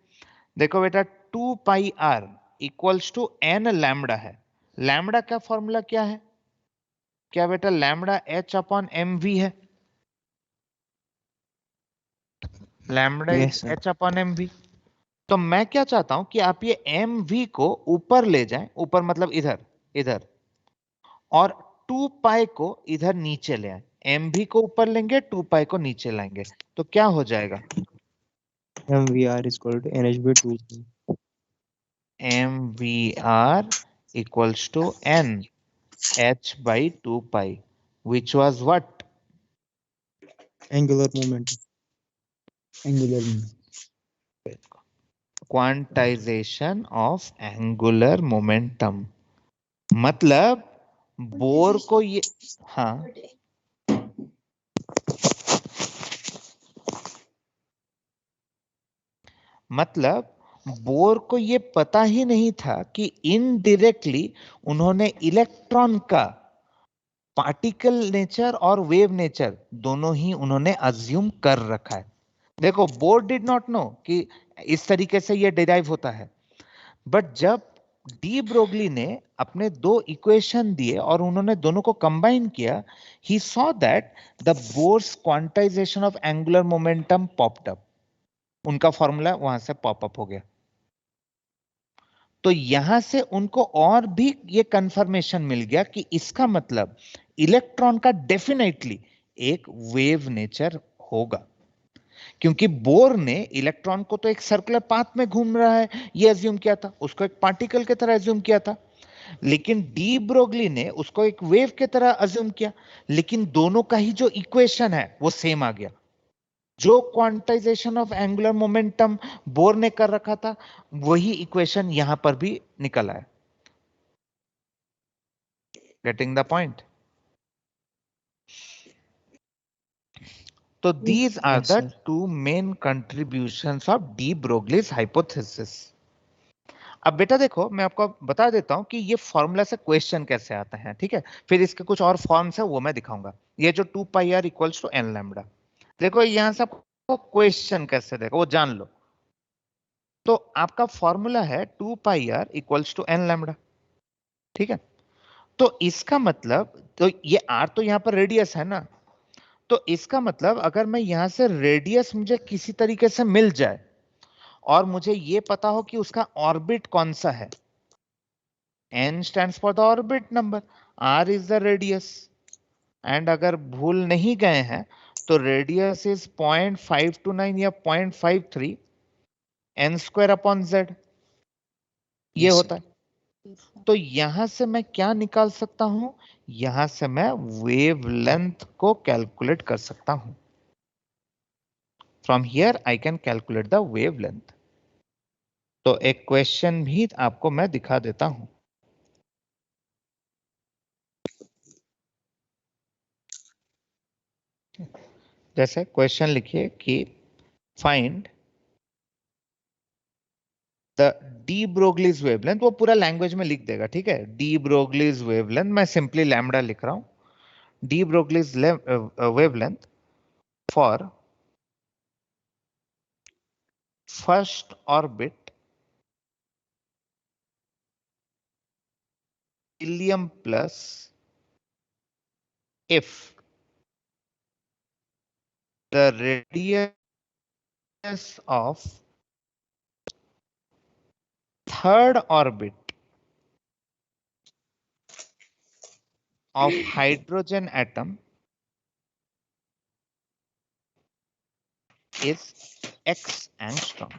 देखो बेटा 2 pi r equals to n lambda है। लैम्डा का फॉर्मूला क्या है? क्या बेटा? Lambda h upon M v है। Lambda Yes, is sir. H upon M v. तो मैं क्या चाहता हूं कि आप ये एम वी को ऊपर ले जाएं, ऊपर मतलब इधर इधर, और 2 पाई को इधर नीचे ले आए। एम वी को ऊपर लेंगे, 2 पाई को नीचे लाएंगे, तो क्या हो जाएगा? MVR is equal to NH by 2. M V R equals to N H by 2 pi, which was what? Angular momentum. Angular moment. Quantization of angular momentum. मतलब बोर को ये, हाँ मतलब बोर को ये पता ही नहीं था कि इनडायरेक्टली उन्होंने इलेक्ट्रॉन का पार्टिकल नेचर और वेव नेचर दोनों ही उन्होंने अज्यूम कर रखा है। देखो बोर डिड नॉट नो कि इस तरीके से ये डिराइव होता है, बट जब डी ब्रोगली ने अपने दो इक्वेशन दिए और उन्होंने दोनों को कंबाइन किया, he saw that the Bohr's quantization of angular momentum popped up. उनका फॉर्मूला वहां से पॉप अप हो गया। तो यहां से उनको और भी ये कंफर्मेशन मिल गया कि इसका मतलब इलेक्ट्रॉन का डेफिनेटली एक वेव नेचर होगा, क्योंकि बोर ने इलेक्ट्रॉन को तो एक सर्कुलर पाथ में घूम रहा है ये अज्यूम किया था, उसको एक पार्टिकल की तरह अज्यूम किया था। लेकिन डी ब्रोगली ने उसको एक वेव की तरह अज्यूम किया, लेकिन दोनों का ही जो इक्वेशन है वो सेम आ गया। जो quantization of angular momentum bore ने कर रखा था, वही इक्वेशन यहां पर भी निकल आया। Getting the point? तो these are Yes, the sir. two main contributions of de Broglie's hypothesis. अब बेटा देखो मैं आपको बता देता हूं कि ये फॉर्मूला से क्वेश्चन कैसे आते हैं, ठीक है? फिर इसके कुछ और फॉर्म्स है वो मैं दिखाऊंगा। ये जो 2 pi r equals to n lambda, देखो यहां से आपको क्वेश्चन कैसे देखो वो जान लो। तो आपका फॉर्मूला है 2 pi r equals to n lambda, ठीक है? तो इसका मतलब, तो ये आर तो यहां पर रेडियस है ना, तो इसका मतलब अगर मैं यहां से रेडियस मुझे किसी तरीके से मिल जाए और मुझे ये पता हो कि उसका ऑर्बिट कौन सा है, n stands for the orbit number, r is the radius, and अगर भूल नहीं गए हैं तो रेडियस इज 0.529 या 0.53 n स्क्वायर अपॉन z, ये Yes, होता sir. है। तो यहां से मैं क्या निकाल सकता हूं? यहां से मैं वेव लेंथ को कैलकुलेट कर सकता हूं। From here I can calculate the wave length. तो एक क्वेश्चन भी आपको मैं दिखा देता हूं। जैसे क्वेश्चन लिखिए कि find the de Broglie's wavelength, वो पूरा लैंग्वेज में लिख देगा, ठीक है? डी ब्रोगलीज वेवलेंथ, मैं सिंपली लैम्डा लिख रहा हूं। D Broglie's wavelength for first orbit helium plus if the radius of third orbit of hydrogen atom is x angstrom.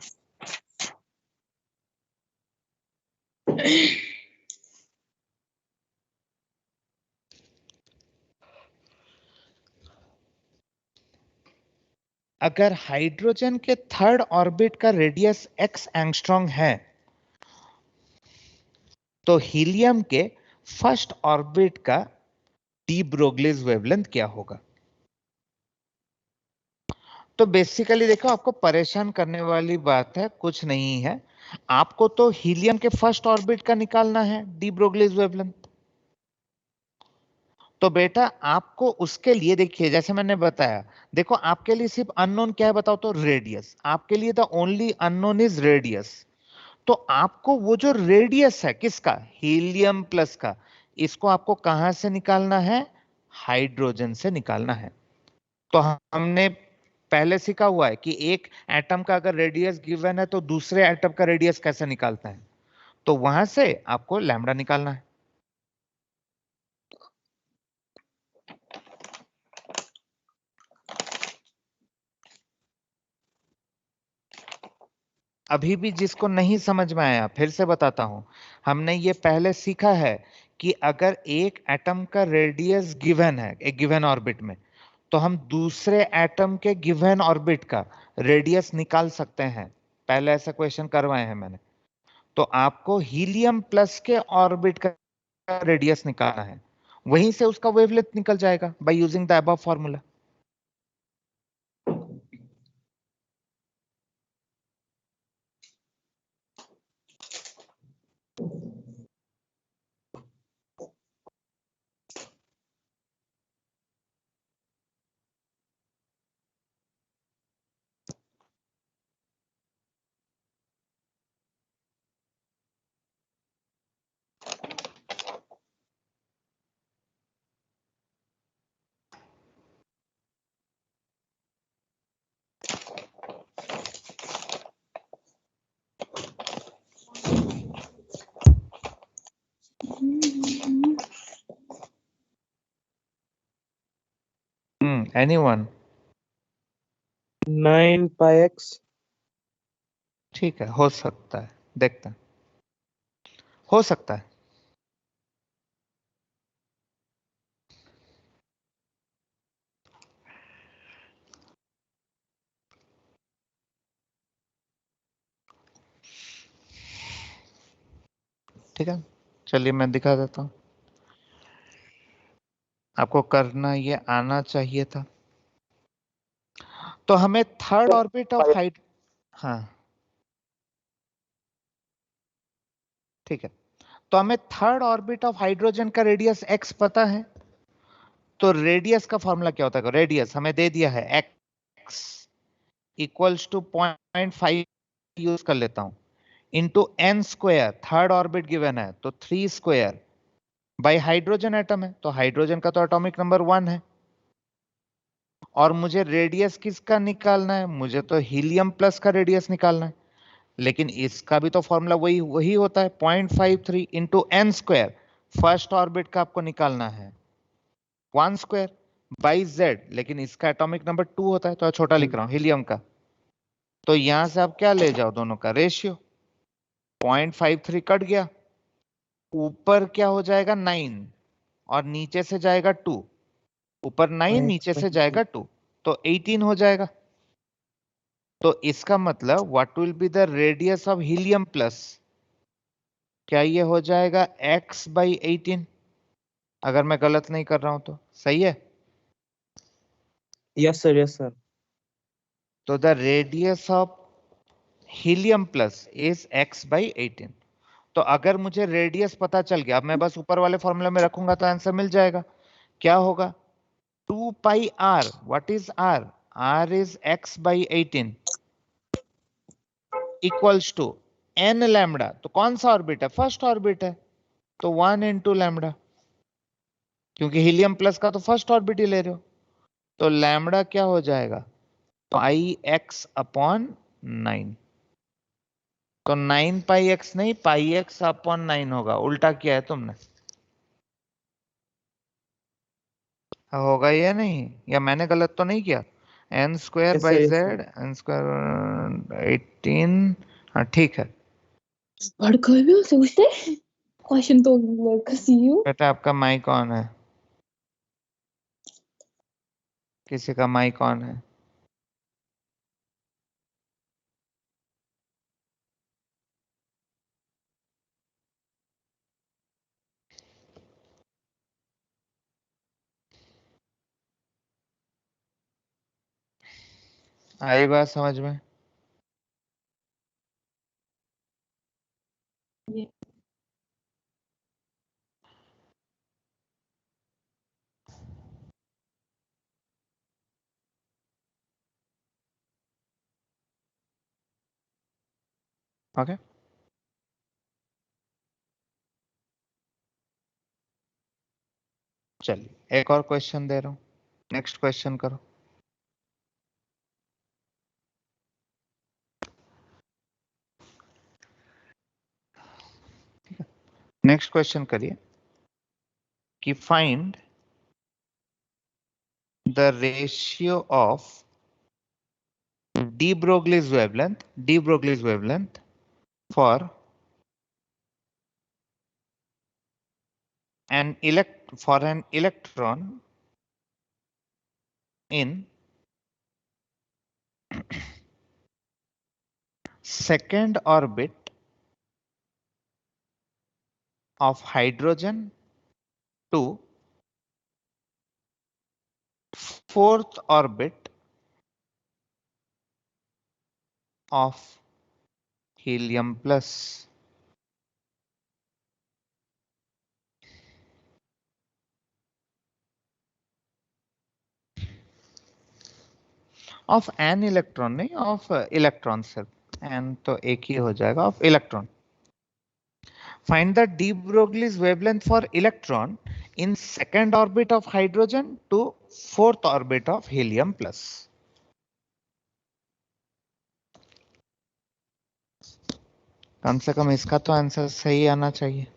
अगर हाइड्रोजन के थर्ड ऑर्बिट का रेडियस x एंगस्ट्रॉम है तो helium के फर्स्ट ऑर्बिट का डी ब्रोगलीज वेवलेंथ क्या होगा? तो बेसिकली देखो, आपको परेशान करने वाली बात है कुछ नहीं है। आपको तो हीलियम के फर्स्ट ऑर्बिट का निकालना है डी ब्रोगलीज वेवलेंथ। तो बेटा आपको उसके लिए देखिए, जैसे मैंने बताया, देखो आपके लिए सिर्फ अननोन क्या है बताओ तो? रेडियस। आपके लिए the only unknown is radius. तो आपको वो जो रेडियस है किसका? हीलियम प्लस का, इसको आपको कहां से निकालना है? हाइड्रोजन से निकालना है। तो हमने पहले सीखा हुआ है कि एक एटम का अगर रेडियस गिवन है तो दूसरे एटम का रेडियस कैसे निकालता है, तो वहां से आपको लैम्डा निकालना है। अभी भी जिसको नहीं समझ में आया फिर से बताता हूं, हमने ये पहले सीखा है कि अगर एक एटम का रेडियस गिवन है एक गिवन ऑर्बिट में, तो हम दूसरे एटम के गिवन ऑर्बिट का रेडियस निकाल सकते हैं। पहले ऐसा क्वेश्चन करवाए हैं मैंने। तो आपको हीलियम प्लस के ऑर्बिट का रेडियस निकालना है, वहीं से उसका वेवलेंथ निकल जाएगा by using the above formula. Anyone? 9 pi x। ठीक है, हो सकता है, देखते हैं, हो सकता है। ठीक है, चलिए मैं दिखा देता हूं। आपको करना ये आना चाहिए था। तो हमें थर्ड ऑर्बिट ऑफ हाइड हाँ ठीक है, तो हमें थर्ड ऑर्बिट ऑफ हाइड्रोजन का रेडियस x पता है। तो रेडियस का फॉर्मूला क्या होता है? रेडियस हमें दे दिया है x इक्वल्स टू 0.5, यूज कर लेता हूं, into N square. Third orbit given है तो 3 स्क्वायर बाई हाइड्रोजन एटम है, तो हाइड्रोजन का तो एटॉमिक नंबर 1 है। और मुझे रेडियस किसका निकालना है? मुझे तो हीलियम प्लस का रेडियस निकालना है। लेकिन इसका भी तो फॉर्मूला वही वही होता है, 0.53 into N square. First orbit का आपको निकालना है 1 स्क्वायर बाई जेड, लेकिन इसका एटॉमिक नंबर 2 होता है तो छोटा लिख रहा हूं हीलियम का। तो यहां से आप क्या ले जाओ, दोनों का रेशियो। 0.53 कट गया, ऊपर क्या हो जाएगा 9 और नीचे से जाएगा 2। ऊपर 9 नीचे से जाएगा 2, तो 18 हो जाएगा। तो इसका मतलब what will be the radius of helium plus? क्या ये हो जाएगा x बाई 18? अगर मैं गलत नहीं कर रहा हूं तो सही है। Yes sir, yes sir. तो the radius of helium plus is x by 18। तो अगर मुझे रेडियस पता चल गया, अब मैं बस ऊपर वाले फॉर्मूला में रखूंगा तो आंसर मिल जाएगा। क्या होगा? 2 pi r। What is r? r is x by 18 equals to n lambda. तो कौन सा ऑर्बिट है? फर्स्ट ऑर्बिट है, तो 1 इंटू लैम्डा, क्योंकि हीलियम प्लस का तो फर्स्ट ऑर्बिट ही ले रहे हो। तो लैम्डा क्या हो जाएगा? पाई एक्स अपॉन 9। तो 9 पाई एक्स नहीं, पाई एक्स अपॉन 9 होगा। उल्टा किया है तुमने, होगा या नहीं? या मैंने गलत तो नहीं किया? N square yes by sir, yes Z, sir. N square 18। हाँ ठीक है। पढ़कर सोचते क्वेश्चन तो खसी हूँ। बेटा आपका माइक ऑन है, किसी का माइक ऑन है? आई बात समझ में? ओके, चलिए एक और क्वेश्चन दे रहा हूं, नेक्स्ट क्वेश्चन करो। नेक्स्ट क्वेश्चन करिए कि find the ratio of de Broglie's wavelength for an electron in second orbit of hydrogen to fourth orbit of helium plus. Of n electron नहीं, ऑफ इलेक्ट्रॉन सिर्फ, n तो एक ही हो जाएगा, of electron. Find the de Broglie's wavelength for electron in second orbit of hydrogen to fourth orbit of helium plus. कम से कम इसका तो आंसर सही आना चाहिए।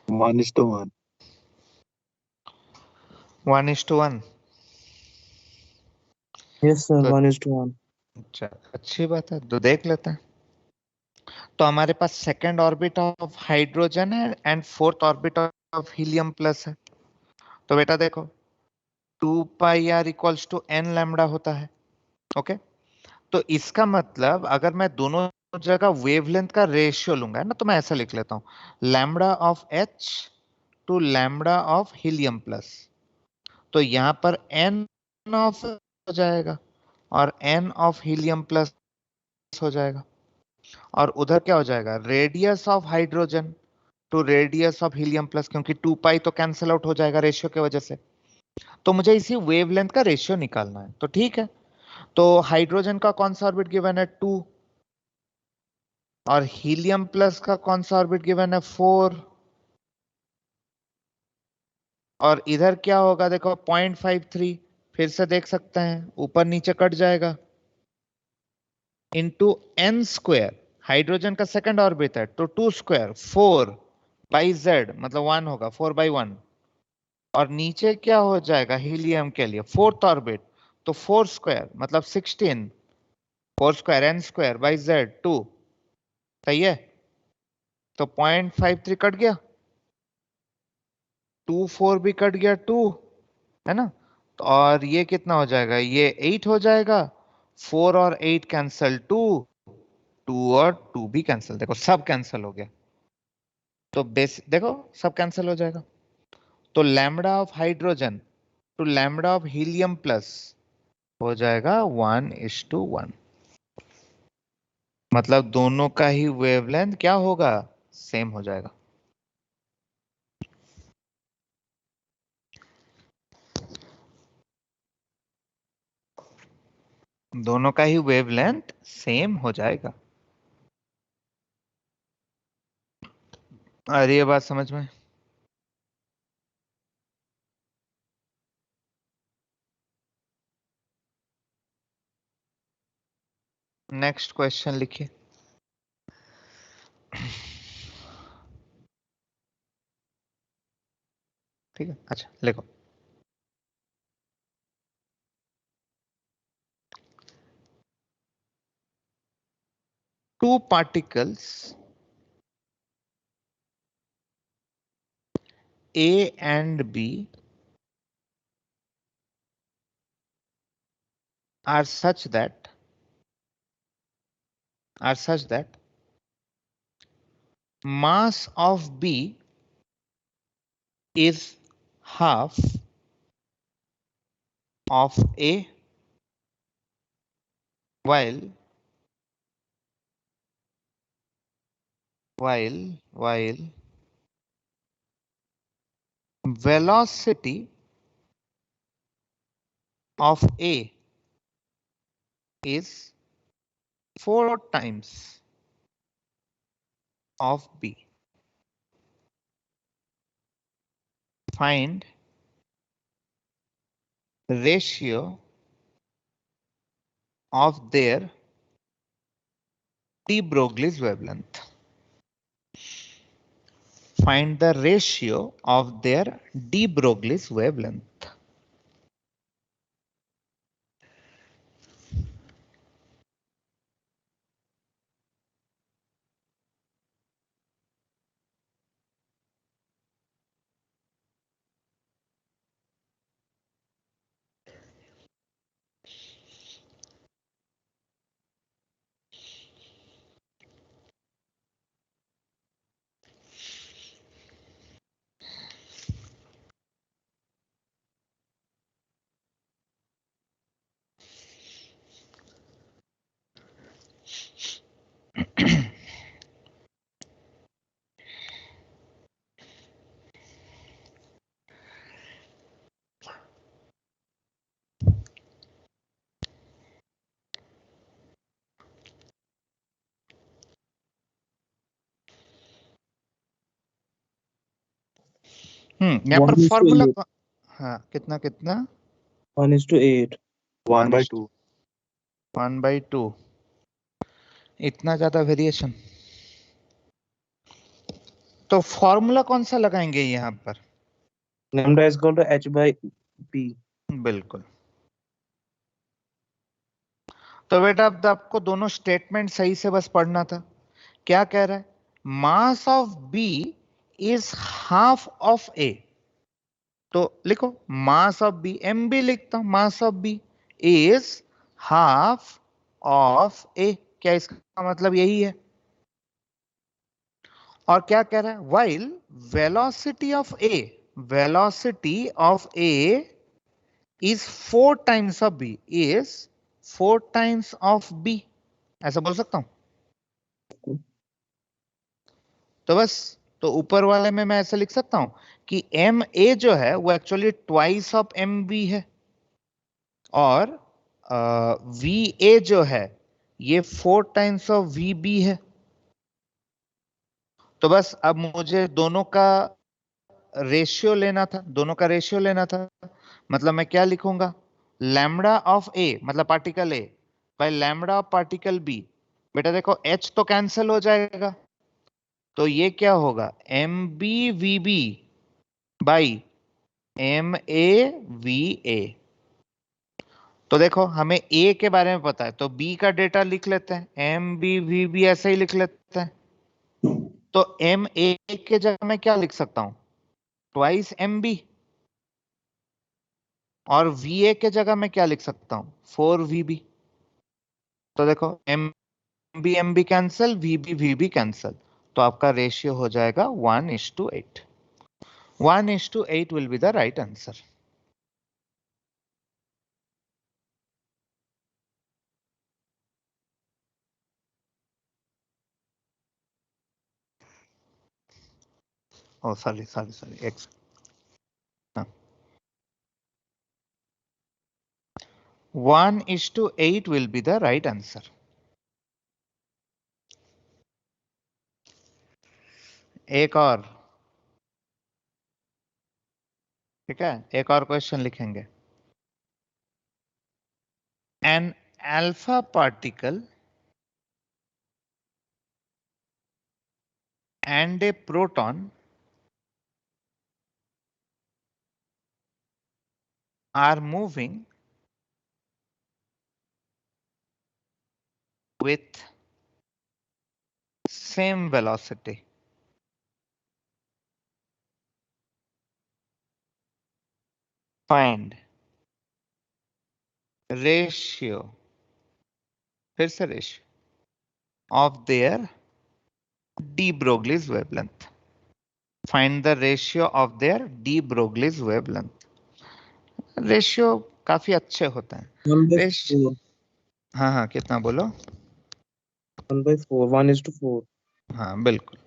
One is to one. 1:1। Yes, sir. तो 1:1. अच्छा, अच्छी बात है, तो देख लेते हैं। तो हमारे पास सेकेंड ऑर्बिट ऑफ हाइड्रोजन है and fourth orbit of helium plus है। तो बेटा देखो, 2πr=n लैम्बडा होता है। ओके, तो इसका मतलब अगर मैं दोनों जगह वेवलेंथ का रेशियो लूंगा, है ना, तो मैं ऐसा लिख लेता हूं, lambda of H to lambda of helium plus. तो यहां पर n ऑफ हो जाएगा और n ऑफ हीलियम प्लस हो जाएगा, और उधर क्या हो जाएगा, radius of hydrogen to radius of helium plus, क्योंकि 2π तो कैंसिल आउट हो जाएगा रेशियो की वजह से। तो मुझे इसी वेवलेंथ का रेशियो निकालना है, तो ठीक है। तो हाइड्रोजन का कौन सा ऑर्बिट गिवन है, 2, और हीलियम प्लस का कौन सा ऑर्बिट गिवन है, 4, और इधर क्या होगा देखो 0.53, फिर से देख सकते हैं, ऊपर नीचे कट जाएगा, इंटू एन स्क्वायर, हाइड्रोजन का सेकंड ऑर्बिट है तो 2 स्क्वायर 4 बाई जेड, मतलब 1 होगा, 4/1, और नीचे क्या हो जाएगा हीलियम के लिए फोर्थ ऑर्बिट, तो 4 स्क्वायर मतलब 16, 4 square N square by Z 2, सही है। तो 0.53 कट गया, 2 4 भी कट गया, 2, है ना। तो और ये कितना हो जाएगा, ये 8 हो जाएगा, 4 और 8 कैंसल, 2, 2 और 2 भी कैंसिल, देखो सब कैंसिल हो गया। तो बेस देखो सब कैंसिल हो जाएगा। तो lambda of hydrogen to lambda of helium plus हो जाएगा 1:1, मतलब दोनों का ही वेवलेंथ क्या होगा, सेम हो जाएगा। दोनों का ही वेवलेंथ सेम हो जाएगा। आ रही है बात समझ में? नेक्स्ट क्वेश्चन लिखिए। ठीक है, अच्छा लिखो। two particles A and B are such that mass of B is half of A, while velocity of A is 4 times of B. Find ratio of their de Broglie's wavelength. Find the ratio of their de Broglie's wavelength. यहाँ पर 1 is to formula 8. हाँ कितना कितना 1:8. 1/2. 1/2 इतना ज्यादा variation. तो formula कौन सा लगाएंगे यहाँ पर? Lambda is equal to h by p. बिल्कुल। तो बेटा अब आपको दोनों स्टेटमेंट सही से बस पढ़ना था। क्या कह रहा है? Mass of B is half of A. तो लिखो mass of B, M B लिखता हूं, mass of B is half of A. क्या इसका मतलब यही है? और क्या कह रहा है? While velocity of A is 4 times of B, is 4 times of B. ऐसा बोल सकता हूं? तो बस, तो ऊपर वाले में मैं ऐसे लिख सकता हूं कि एम ए जो है वो actually twice of M B है, और वी ए जो है ये 4 टाइम्स ऑफ वी बी है। तो बस अब मुझे दोनों का रेशियो लेना था। मतलब मैं क्या लिखूंगा? लैम्बडा ऑफ ए मतलब particle A by lambda of particle B. बेटा देखो एच तो कैंसिल हो जाएगा, तो ये क्या होगा? M B V B by M A V A. तो देखो हमें ए के बारे में पता है, तो बी का डेटा लिख लेते हैं, एम बी वी बी ऐसे ही लिख लेते हैं। तो एम ए के जगह मैं क्या लिख सकता हूं? Twice M B. और वी ए के जगह मैं क्या लिख सकता हूं? 4 वी बी। तो देखो M B cancel, V B cancel, तो आपका रेशियो हो जाएगा 1:8। 1:8 will be the right answer. Oh, sorry. X. 1:8 will be the right answer. एक और, ठीक है, एक और क्वेश्चन लिखेंगे। An alpha particle and a proton are moving with same velocity. Find ratio, फिर से ratio of their de Broglie's wavelength. Find the ratio of their de Broglie's wavelength. Ratio काफी अच्छे होते हैं. 1/4. हाँ हाँ, कितना बोलो? 1/4. 1:4. हाँ बिल्कुल.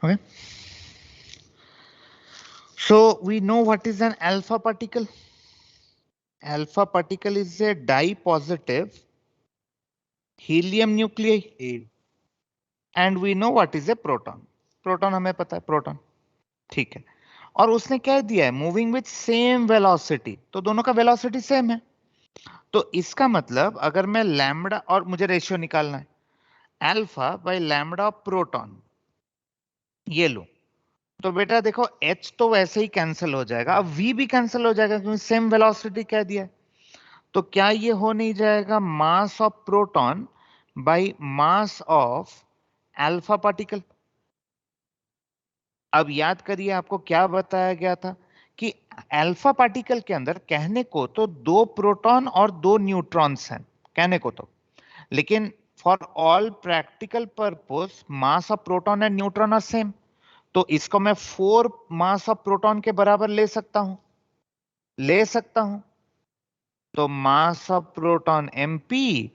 Okay. So we know what is an alpha particle. Alpha particle is a dye-positive helium nuclei, and we know what is a proton. Proton हमें पता है, proton. ठीक है. और उसने क्या दिया है? Moving with same velocity. तो दोनों का वेलोसिटी सेम है. तो इसका मतलब अगर मैं लैम्बडा, और मुझे रेशियो निकालना है, alpha by lambda of proton, ये लो, तो बेटा देखो H तो वैसे ही कैंसिल हो जाएगा, अब V भी कैंसिल हो जाएगा क्योंकि सेम वेलोसिटी कह दिया है. तो क्या ये हो नहीं जाएगा मास of proton by mass of alpha particle? अब याद करिए आपको क्या बताया गया था कि अल्फा पार्टिकल के अंदर कहने को तो 2 प्रोटॉन और 2 न्यूट्रॉन्स हैं, कहने को तो, लेकिन for all practical purpose mass of proton and neutron are same. तो इसको मैं 4 मास ऑफ प्रोटॉन के बराबर ले सकता हूं. तो मास ऑफ प्रोटॉन mp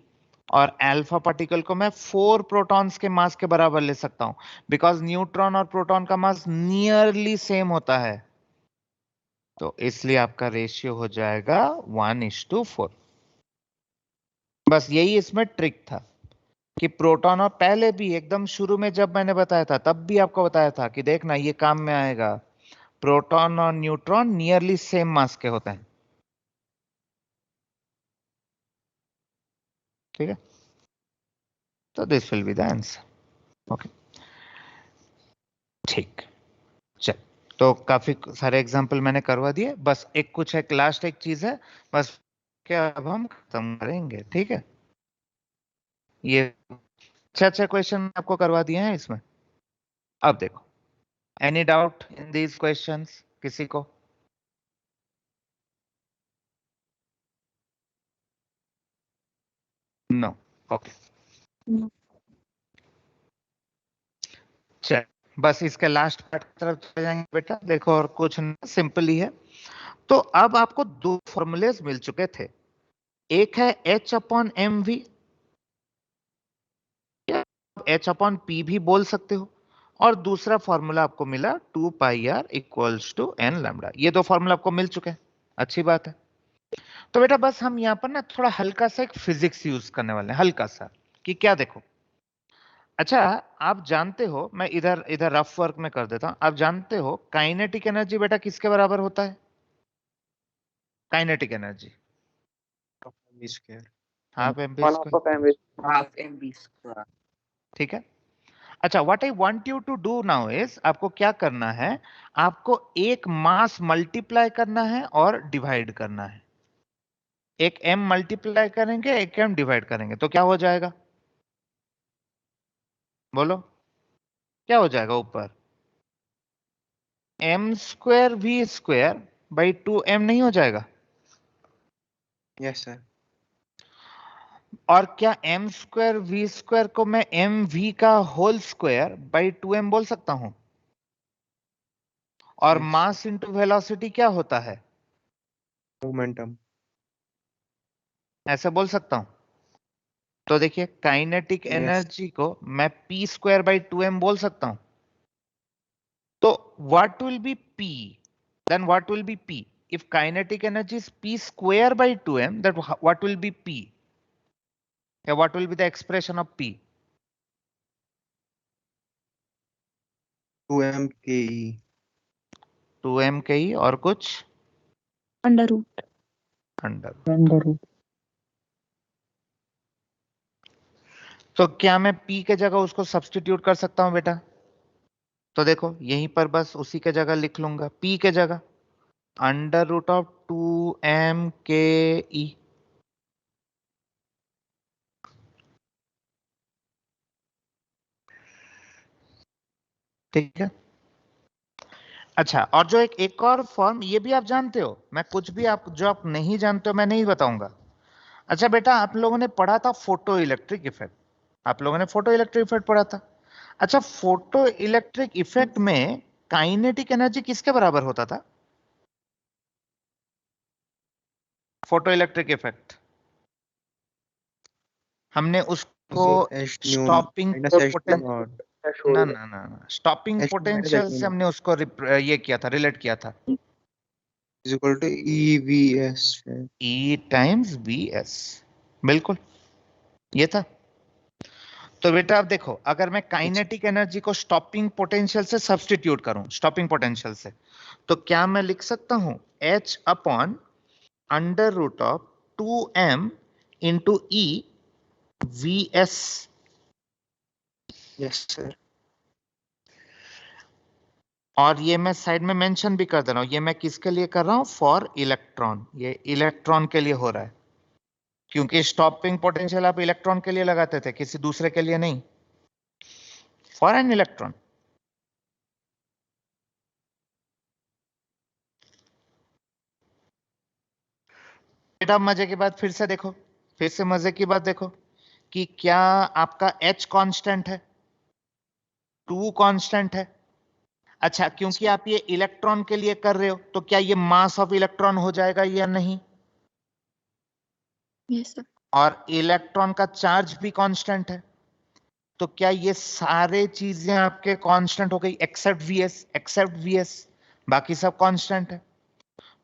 और अल्फा पार्टिकल को मैं 4 प्रोटॉन्स के मास के बराबर ले सकता हूं, बिकॉज न्यूट्रॉन और प्रोटॉन का मास नियरली सेम होता है. तो इसलिए आपका रेशियो हो जाएगा 1:4. बस यही इसमें ट्रिक था कि प्रोटॉन, और पहले भी एकदम शुरू में जब मैंने बताया था तब भी आपको बताया था कि देखना ये काम में आएगा, प्रोटॉन और न्यूट्रॉन नियरली सेम मास के होते हैं. ठीक है. तो this will be the answer. Okay, ठीक. चल, तो काफी सारे एग्जांपल मैंने करवा दिए. बस एक लास्ट एक चीज है बस, क्या अब हम खत्म करेंगे. ठीक है. ये अच्छा क्वेश्चन आपको करवा दिए हैं इसमें. अब देखो, any doubt in these questions किसी को? नो. ओके. No. चल, बस इसके लास्ट पार्ट की तरफ चले जाएंगे बेटा. देखो, और कुछ सिंपल ही है. तो अब आपको 2 फॉर्मूलेस मिल चुके थे. एक है H/mv, H/p भी बोल सकते हो, और दूसरा फॉर्मूला आपको मिला 2πr = n लैम्डा. ये 2 फॉर्मूला आपको मिल चुके हैं. अच्छी बात है. तो बेटा बस हम यहां पर ना थोड़ा हल्का सा एक फिजिक्स यूज करने वाले हैं, हल्का सा. कि क्या, देखो, अच्छा, आप जानते हो, मैं इधर इधर रफ वर्क में कर देता हूं. आप जानते हो काइनेटिक एनर्जी बेटा किसके बराबर होता है? Kinetic energy mv². Half M V square. ठीक है. अच्छा, what I want you to do now is, आपको क्या करना है, आपको एक मास मल्टीप्लाई करना है और डिवाइड करना है. एक m मल्टीप्लाई करेंगे, एक m डिवाइड करेंगे, तो क्या हो जाएगा? बोलो, क्या हो जाएगा ऊपर? m²v² / 2m नहीं हो जाएगा? Yes sir. और क्या m²v² को मैं mv का होल स्क्वायर / 2m बोल सकता हूं? और Yes. मास इंटू वेलोसिटी क्या होता है? Momentum. ऐसे बोल सकता हूं. तो देखिए, काइनेटिक Yes. एनर्जी को मैं p² / 2m बोल सकता हूं. तो what will be p? Then what will be p? If kinetic energy is p² / 2m, then what will be p? या what will be the expression of P? 2m ke 2m के ही और कुछ under root. Under. under root. तो क्या मैं P के जगह उसको सब्स्टिट्यूट कर सकता हूं बेटा? तो देखो यहीं पर बस उसी के जगह लिख लूंगा, P के जगह अंडर रूट ऑफ 2m के ई। ठीक है। अच्छा, और जो एक और फॉर्म ये भी आप जानते हो, मैं कुछ भी आप जो आप नहीं जानते हो मैं नहीं बताऊंगा। अच्छा बेटा, आप लोगों ने पढ़ा था फोटो इलेक्ट्रिक इफेक्ट, आप लोगों ने फोटो इलेक्ट्रिक इफेक्ट पढ़ा था। अच्छा, फोटो इलेक्ट्रिक इफेक्ट में काइनेटिक एनर्जी किसके बराबर होता था? फोटो इलेक्ट्रिक इफेक्ट हमने उसको So h nu stopping minus h potential, naught. ना ना ना ना, stopping H nu minus potential h से naught हमने उसको ये किया था, रिलेट किया था। is equal to EVS है। E टाइम्स बी एस, बिल्कुल ये था। तो बेटा अब देखो, अगर मैं अच्छा काइनेटिक एनर्जी को स्टॉपिंग पोटेंशियल से सब्स्टिट्यूट करूं, स्टॉपिंग पोटेंशियल से, तो क्या मैं लिख सकता हूं H upon under root of 2m into E V S? yes sir. और ये मैं साइड में मेंशन भी कर दे रहा हूं, ये मैं किसके लिए कर रहा हूं? फॉर इलेक्ट्रॉन, ये इलेक्ट्रॉन के लिए हो रहा है, क्योंकि स्टॉपिंग पोटेंशियल आप इलेक्ट्रॉन के लिए लगाते थे, किसी दूसरे के लिए नहीं, फॉर एन इलेक्ट्रॉन। बेटा मजे की बात फिर से देखो, फिर से मजे की बात देखो कि क्या आपका H कांस्टेंट है, 2 कांस्टेंट है। अच्छा, क्योंकि आप ये इलेक्ट्रॉन के लिए कर रहे हो, तो क्या ये मास ऑफ इलेक्ट्रॉन हो जाएगा या नहीं? Yes sir. और इलेक्ट्रॉन का चार्ज भी कांस्टेंट है, तो क्या ये सारे चीजें आपके कांस्टेंट हो गई एक्सेप्ट वीएस? एक्सेप्ट वीएस, बाकी सब कांस्टेंट है।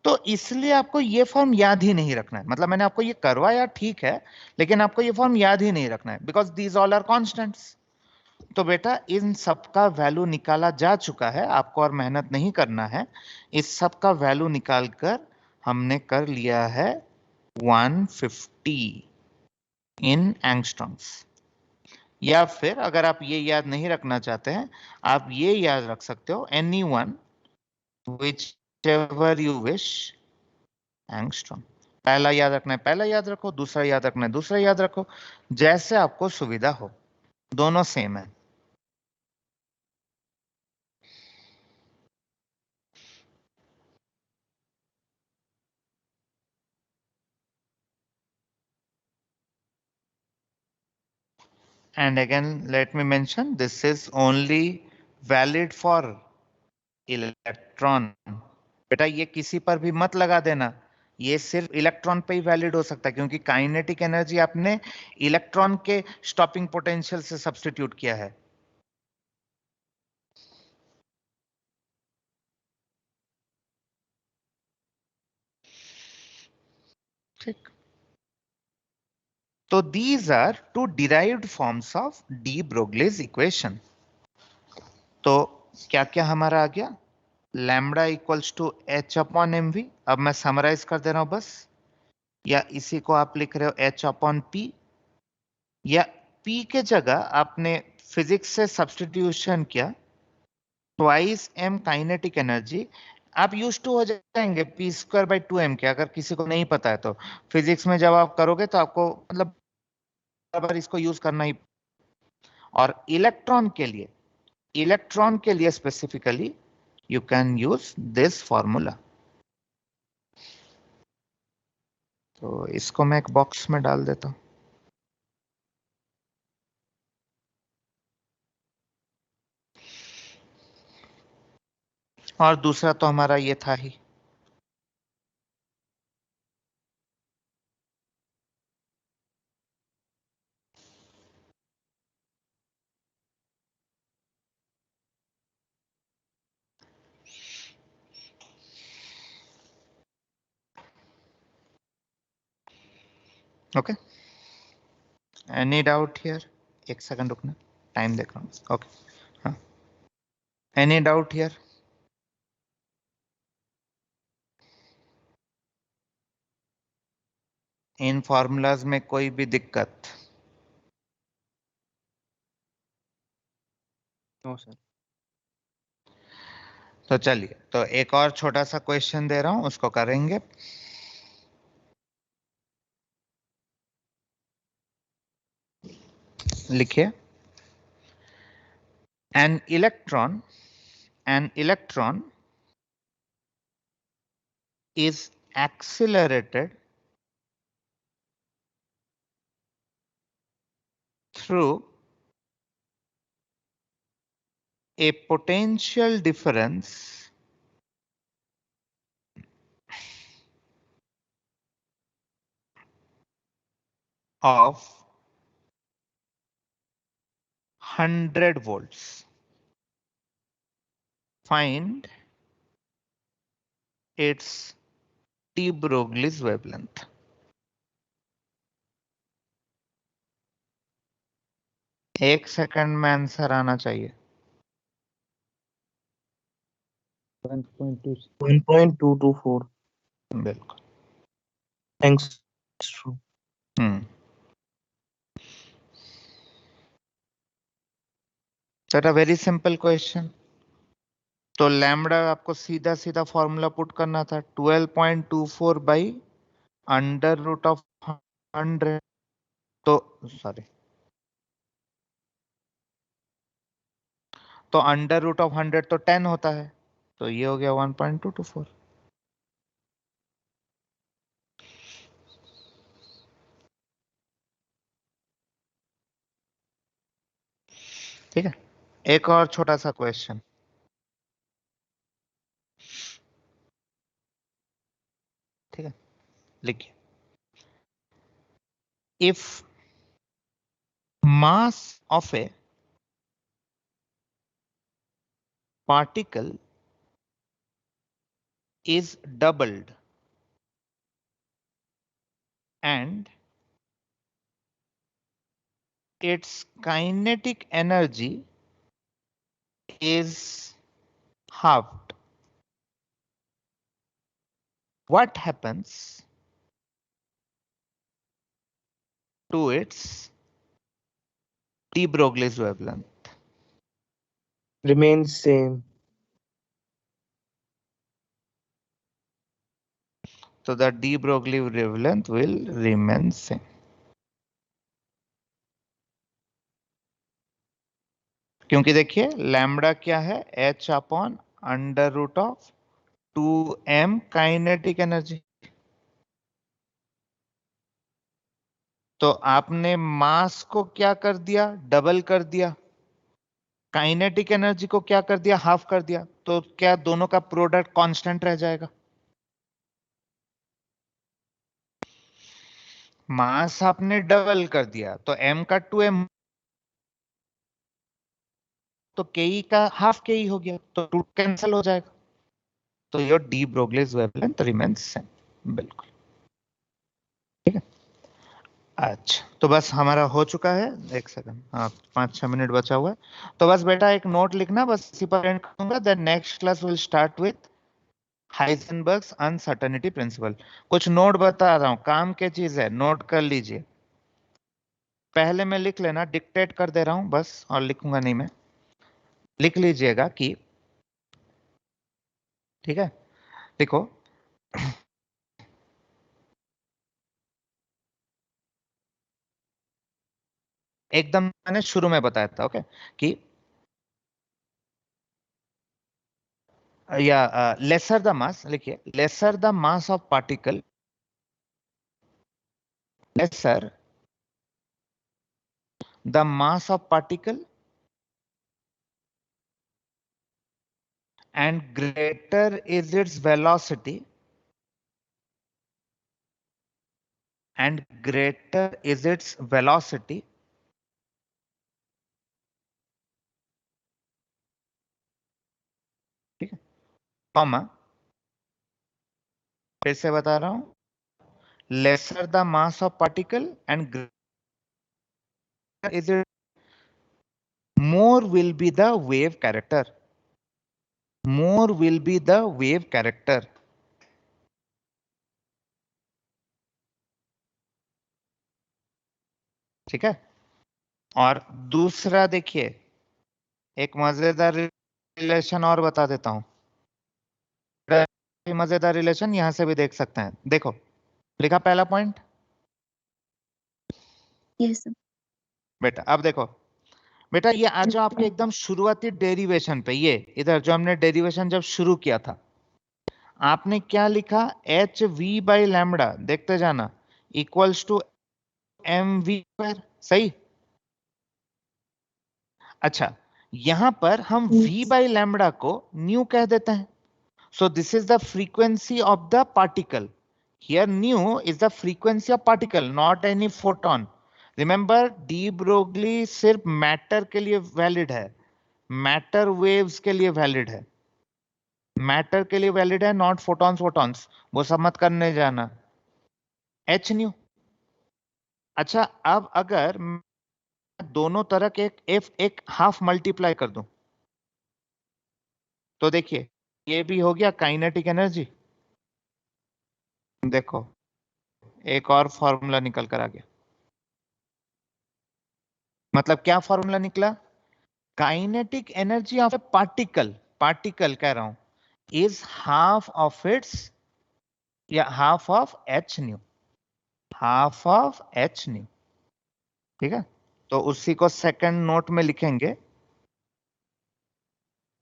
तो इसलिए आपको ये फॉर्म याद ही नहीं रखना है, मतलब मैंने आपको ये करवाया ठीक है, लेकिन आपको ये फॉर्म याद ही नहीं रखना है, because these all are constants. तो बेटा इन सब का वैल्यू निकाला जा चुका है, आपको और मेहनत नहीं करना है। इस सब का वैल्यू निकालकर हमने कर लिया है 150 इन एंगस्ट्रॉम्स। या फिर अगर आप ये याद नहीं रखना चाहते हैं, आप ये याद रख सकते हो anyone whichever you wish angstrom. पहला याद रखना है पहला याद रखो, दूसरा याद रखना है दूसरा याद रखो, जैसे आपको सुविधा हो, दोनों सेम है। And again, let me mention, this is only valid for electron. बेटा ये किसी पर भी मत लगा देना, ये सिर्फ इलेक्ट्रॉन पे ही वैलिड हो सकता है, क्योंकि काइनेटिक एनर्जी आपने इलेक्ट्रॉन के स्टॉपिंग पोटेंशियल से सब्स्टिट्यूट किया है। ठीक, तो these are two derived forms of de Broglie's equation। तो क्या क्या हमारा आ गया? Lambda equals to H upon M V. अब मैं समराइज कर दे रहा हूं बस, या इसी को आप लिख रहे हो एच अपॉन पी, या पी के जगह आपने फिजिक्स से सब्स्टिट्यूशन किया, ट्वाइस एम काइनेटिक एनर्जी। आप यूज टू हो जाएंगे पी स्क्वायर बाई 2m के, अगर किसी को नहीं पता है तो फिजिक्स में जब आप करोगे तो आपको मतलब बार इसको यूज करना ही। और इलेक्ट्रॉन के लिए specifically you can use this formula. तो इसको मैं एक बॉक्स में डाल देता हूं। और दूसरा तो हमारा ये था ही। Okay, any doubt here? एक सेकंड रुकना, टाइम देख रहा हूँ। ओके, हाँ, एनी डाउट हियर? इन फॉर्मूलाज में कोई भी दिक्कत? No sir. तो चलिए, तो एक और छोटा सा क्वेश्चन दे रहा हूं, उसको करेंगे। लिखिए, an electron is accelerated through a potential difference of 100 volts. Find its de Broglie's wavelength. एक सेकंड में आंसर आना चाहिए। 1.224. बिल्कुल। Thanks. That a very simple question. तो लैम्बडा आपको सीधा सीधा फॉर्मूला पुट करना था, 12.24 बाई अंडर रूट ऑफ 100। तो सॉरी, तो अंडर रूट ऑफ 100 तो 10 होता है, तो ये हो गया 1.224। ठीक है, एक और छोटा सा क्वेश्चन। ठीक है, लिखिए, if mass of A particle is doubled and its kinetic energy is halved, what happens to its de Broglie's wavelength? Remains same. So the de Broglie wavelength will remain same. क्योंकि देखिए lambda क्या है, h upon under root of 2m kinetic energy. तो आपने मास को क्या कर दिया, डबल कर दिया, काइनेटिक एनर्जी को क्या कर दिया, हाफ कर दिया, तो क्या दोनों का प्रोडक्ट कांस्टेंट रह जाएगा? मास आपने डबल कर दिया तो m का 2m, तो ke का हाफ ke हो गया, तो 2 कैंसिल हो जाएगा, तो your D Broglie's wavelength remains same. बिल्कुल ठीक है। अच्छा, तो बस हमारा हो चुका है, एक सेकंड, हाँ 5-6 मिनट बचा हुआ है। तो बस बेटा एक नोट लिखना, बस इसी पर एंड करूंगा। Then next class will start with Heisenberg's uncertainty principle. कुछ नोट बता रहा हूं, काम की चीज है, नोट कर लीजिए। पहले मैं लिख लेना, डिक्टेट कर दे रहा हूं बस, और लिखूंगा नहीं मैं, लिख लीजिएगा कि, ठीक है, देखो एकदम मैंने शुरू में बताया था, ओके, कि या लेसर द मास, लिखिए lesser the mass of particle, lesser the mass of particle and greater is its velocity, and greater is its velocity, ठीक है, कॉमा, फिर से बता रहा हूं, lesser the mass of particle and is it more will be the wave character. More will be the wave character. ठीक है, और दूसरा देखिए, एक मजेदार रिलेशन और बता देता हूं, मजेदार रिलेशन यहां से भी देख सकते हैं। देखो, लिखा पहला पॉइंट Yes, sir. बेटा। अब देखो बेटा, ये आ जाओ आपके एकदम शुरुआती डेरिवेशन पे। ये इधर जो हमने डेरिवेशन जब शुरू किया था, आपने क्या लिखा, एच वी बाई लैम्बडा, देखते जाना, equals to M V square, सही। अच्छा, यहां पर हम v Yes. बाई लैम्बडा को न्यू कह देते हैं। So this is the frequency of the particle. Here nu is the frequency of particle, not any photon. Remember, de Broglie सिर्फ मैटर के लिए वैलिड है, मैटर वेव्स के लिए वैलिड है, मैटर के लिए वैलिड है, नॉट फोटॉन्स फोटॉन्स, वो सब मत करने जाना। H new. अच्छा, अब अगर मैं दोनों तरफ एक हाफ मल्टीप्लाई कर दूं, तो देखिए ये भी हो गया काइनेटिक एनर्जी। देखो, एक और फॉर्मूला निकल कर आ गया। मतलब क्या फॉर्मूला निकला, kinetic energy of A particle, particle कह रहा हूं, इज हाफ ऑफ इट्स, या half of H new, half of H new. ठीक है, तो उसी को सेकंड नोट में लिखेंगे,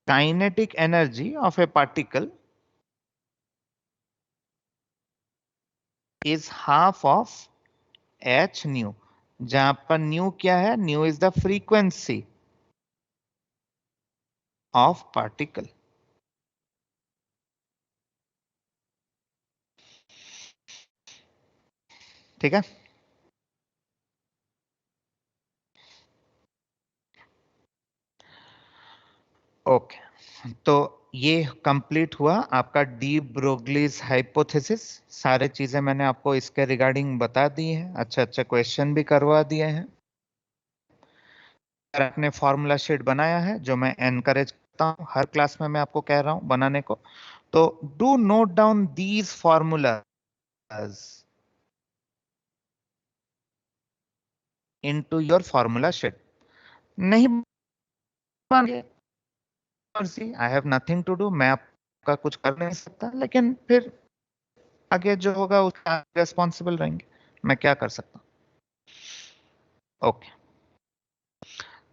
kinetic energy of A particle is half of H new, जहां पर न्यू क्या है, new is the frequency of particle. ठीक है, ओके। तो ये कंप्लीट हुआ आपका डी ब्रोगलीज हाइपोथेसिस। सारे चीजें मैंने आपको इसके रिगार्डिंग बता दी हैं, अच्छे अच्छे क्वेश्चन भी करवा दिए हैं। आपने फॉर्मूला शीट बनाया है, जो मैं एनकरेज करता हूं हर क्लास में, मैं आपको कह रहा हूं बनाने को। तो do note down these formulas into your formula sheet. नहीं बन I have nothing to do, मैं आपका कुछ कर नहीं सकता, लेकिन फिर आगे जो होगा उसका रेस्पॉन्सिबल रहेंगे, मैं क्या कर सकता हूं। ओके,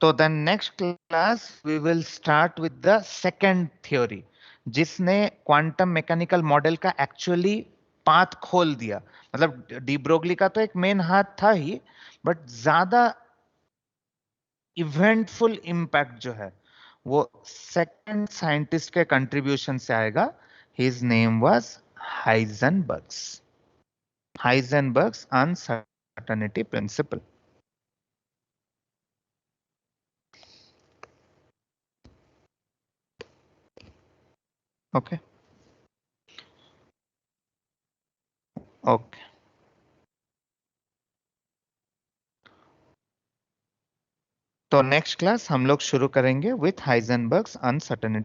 तो the next class we will start with the second theory, जिसने क्वांटम मैकेनिकल मॉडल का एक्चुअली पाथ खोल दिया। मतलब डी ब्रोगली का तो एक मेन हाथ था ही, बट ज्यादा इवेंटफुल इम्पैक्ट जो है वो सेकंड साइंटिस्ट के कंट्रीब्यूशन से आएगा। His name was Heisenberg's, Heisenberg's uncertainty principle. Okay okay, तो नेक्स्ट क्लास हम लोग शुरू करेंगे विथ हाइजेनबर्ग्स अनसर्टेनिटी।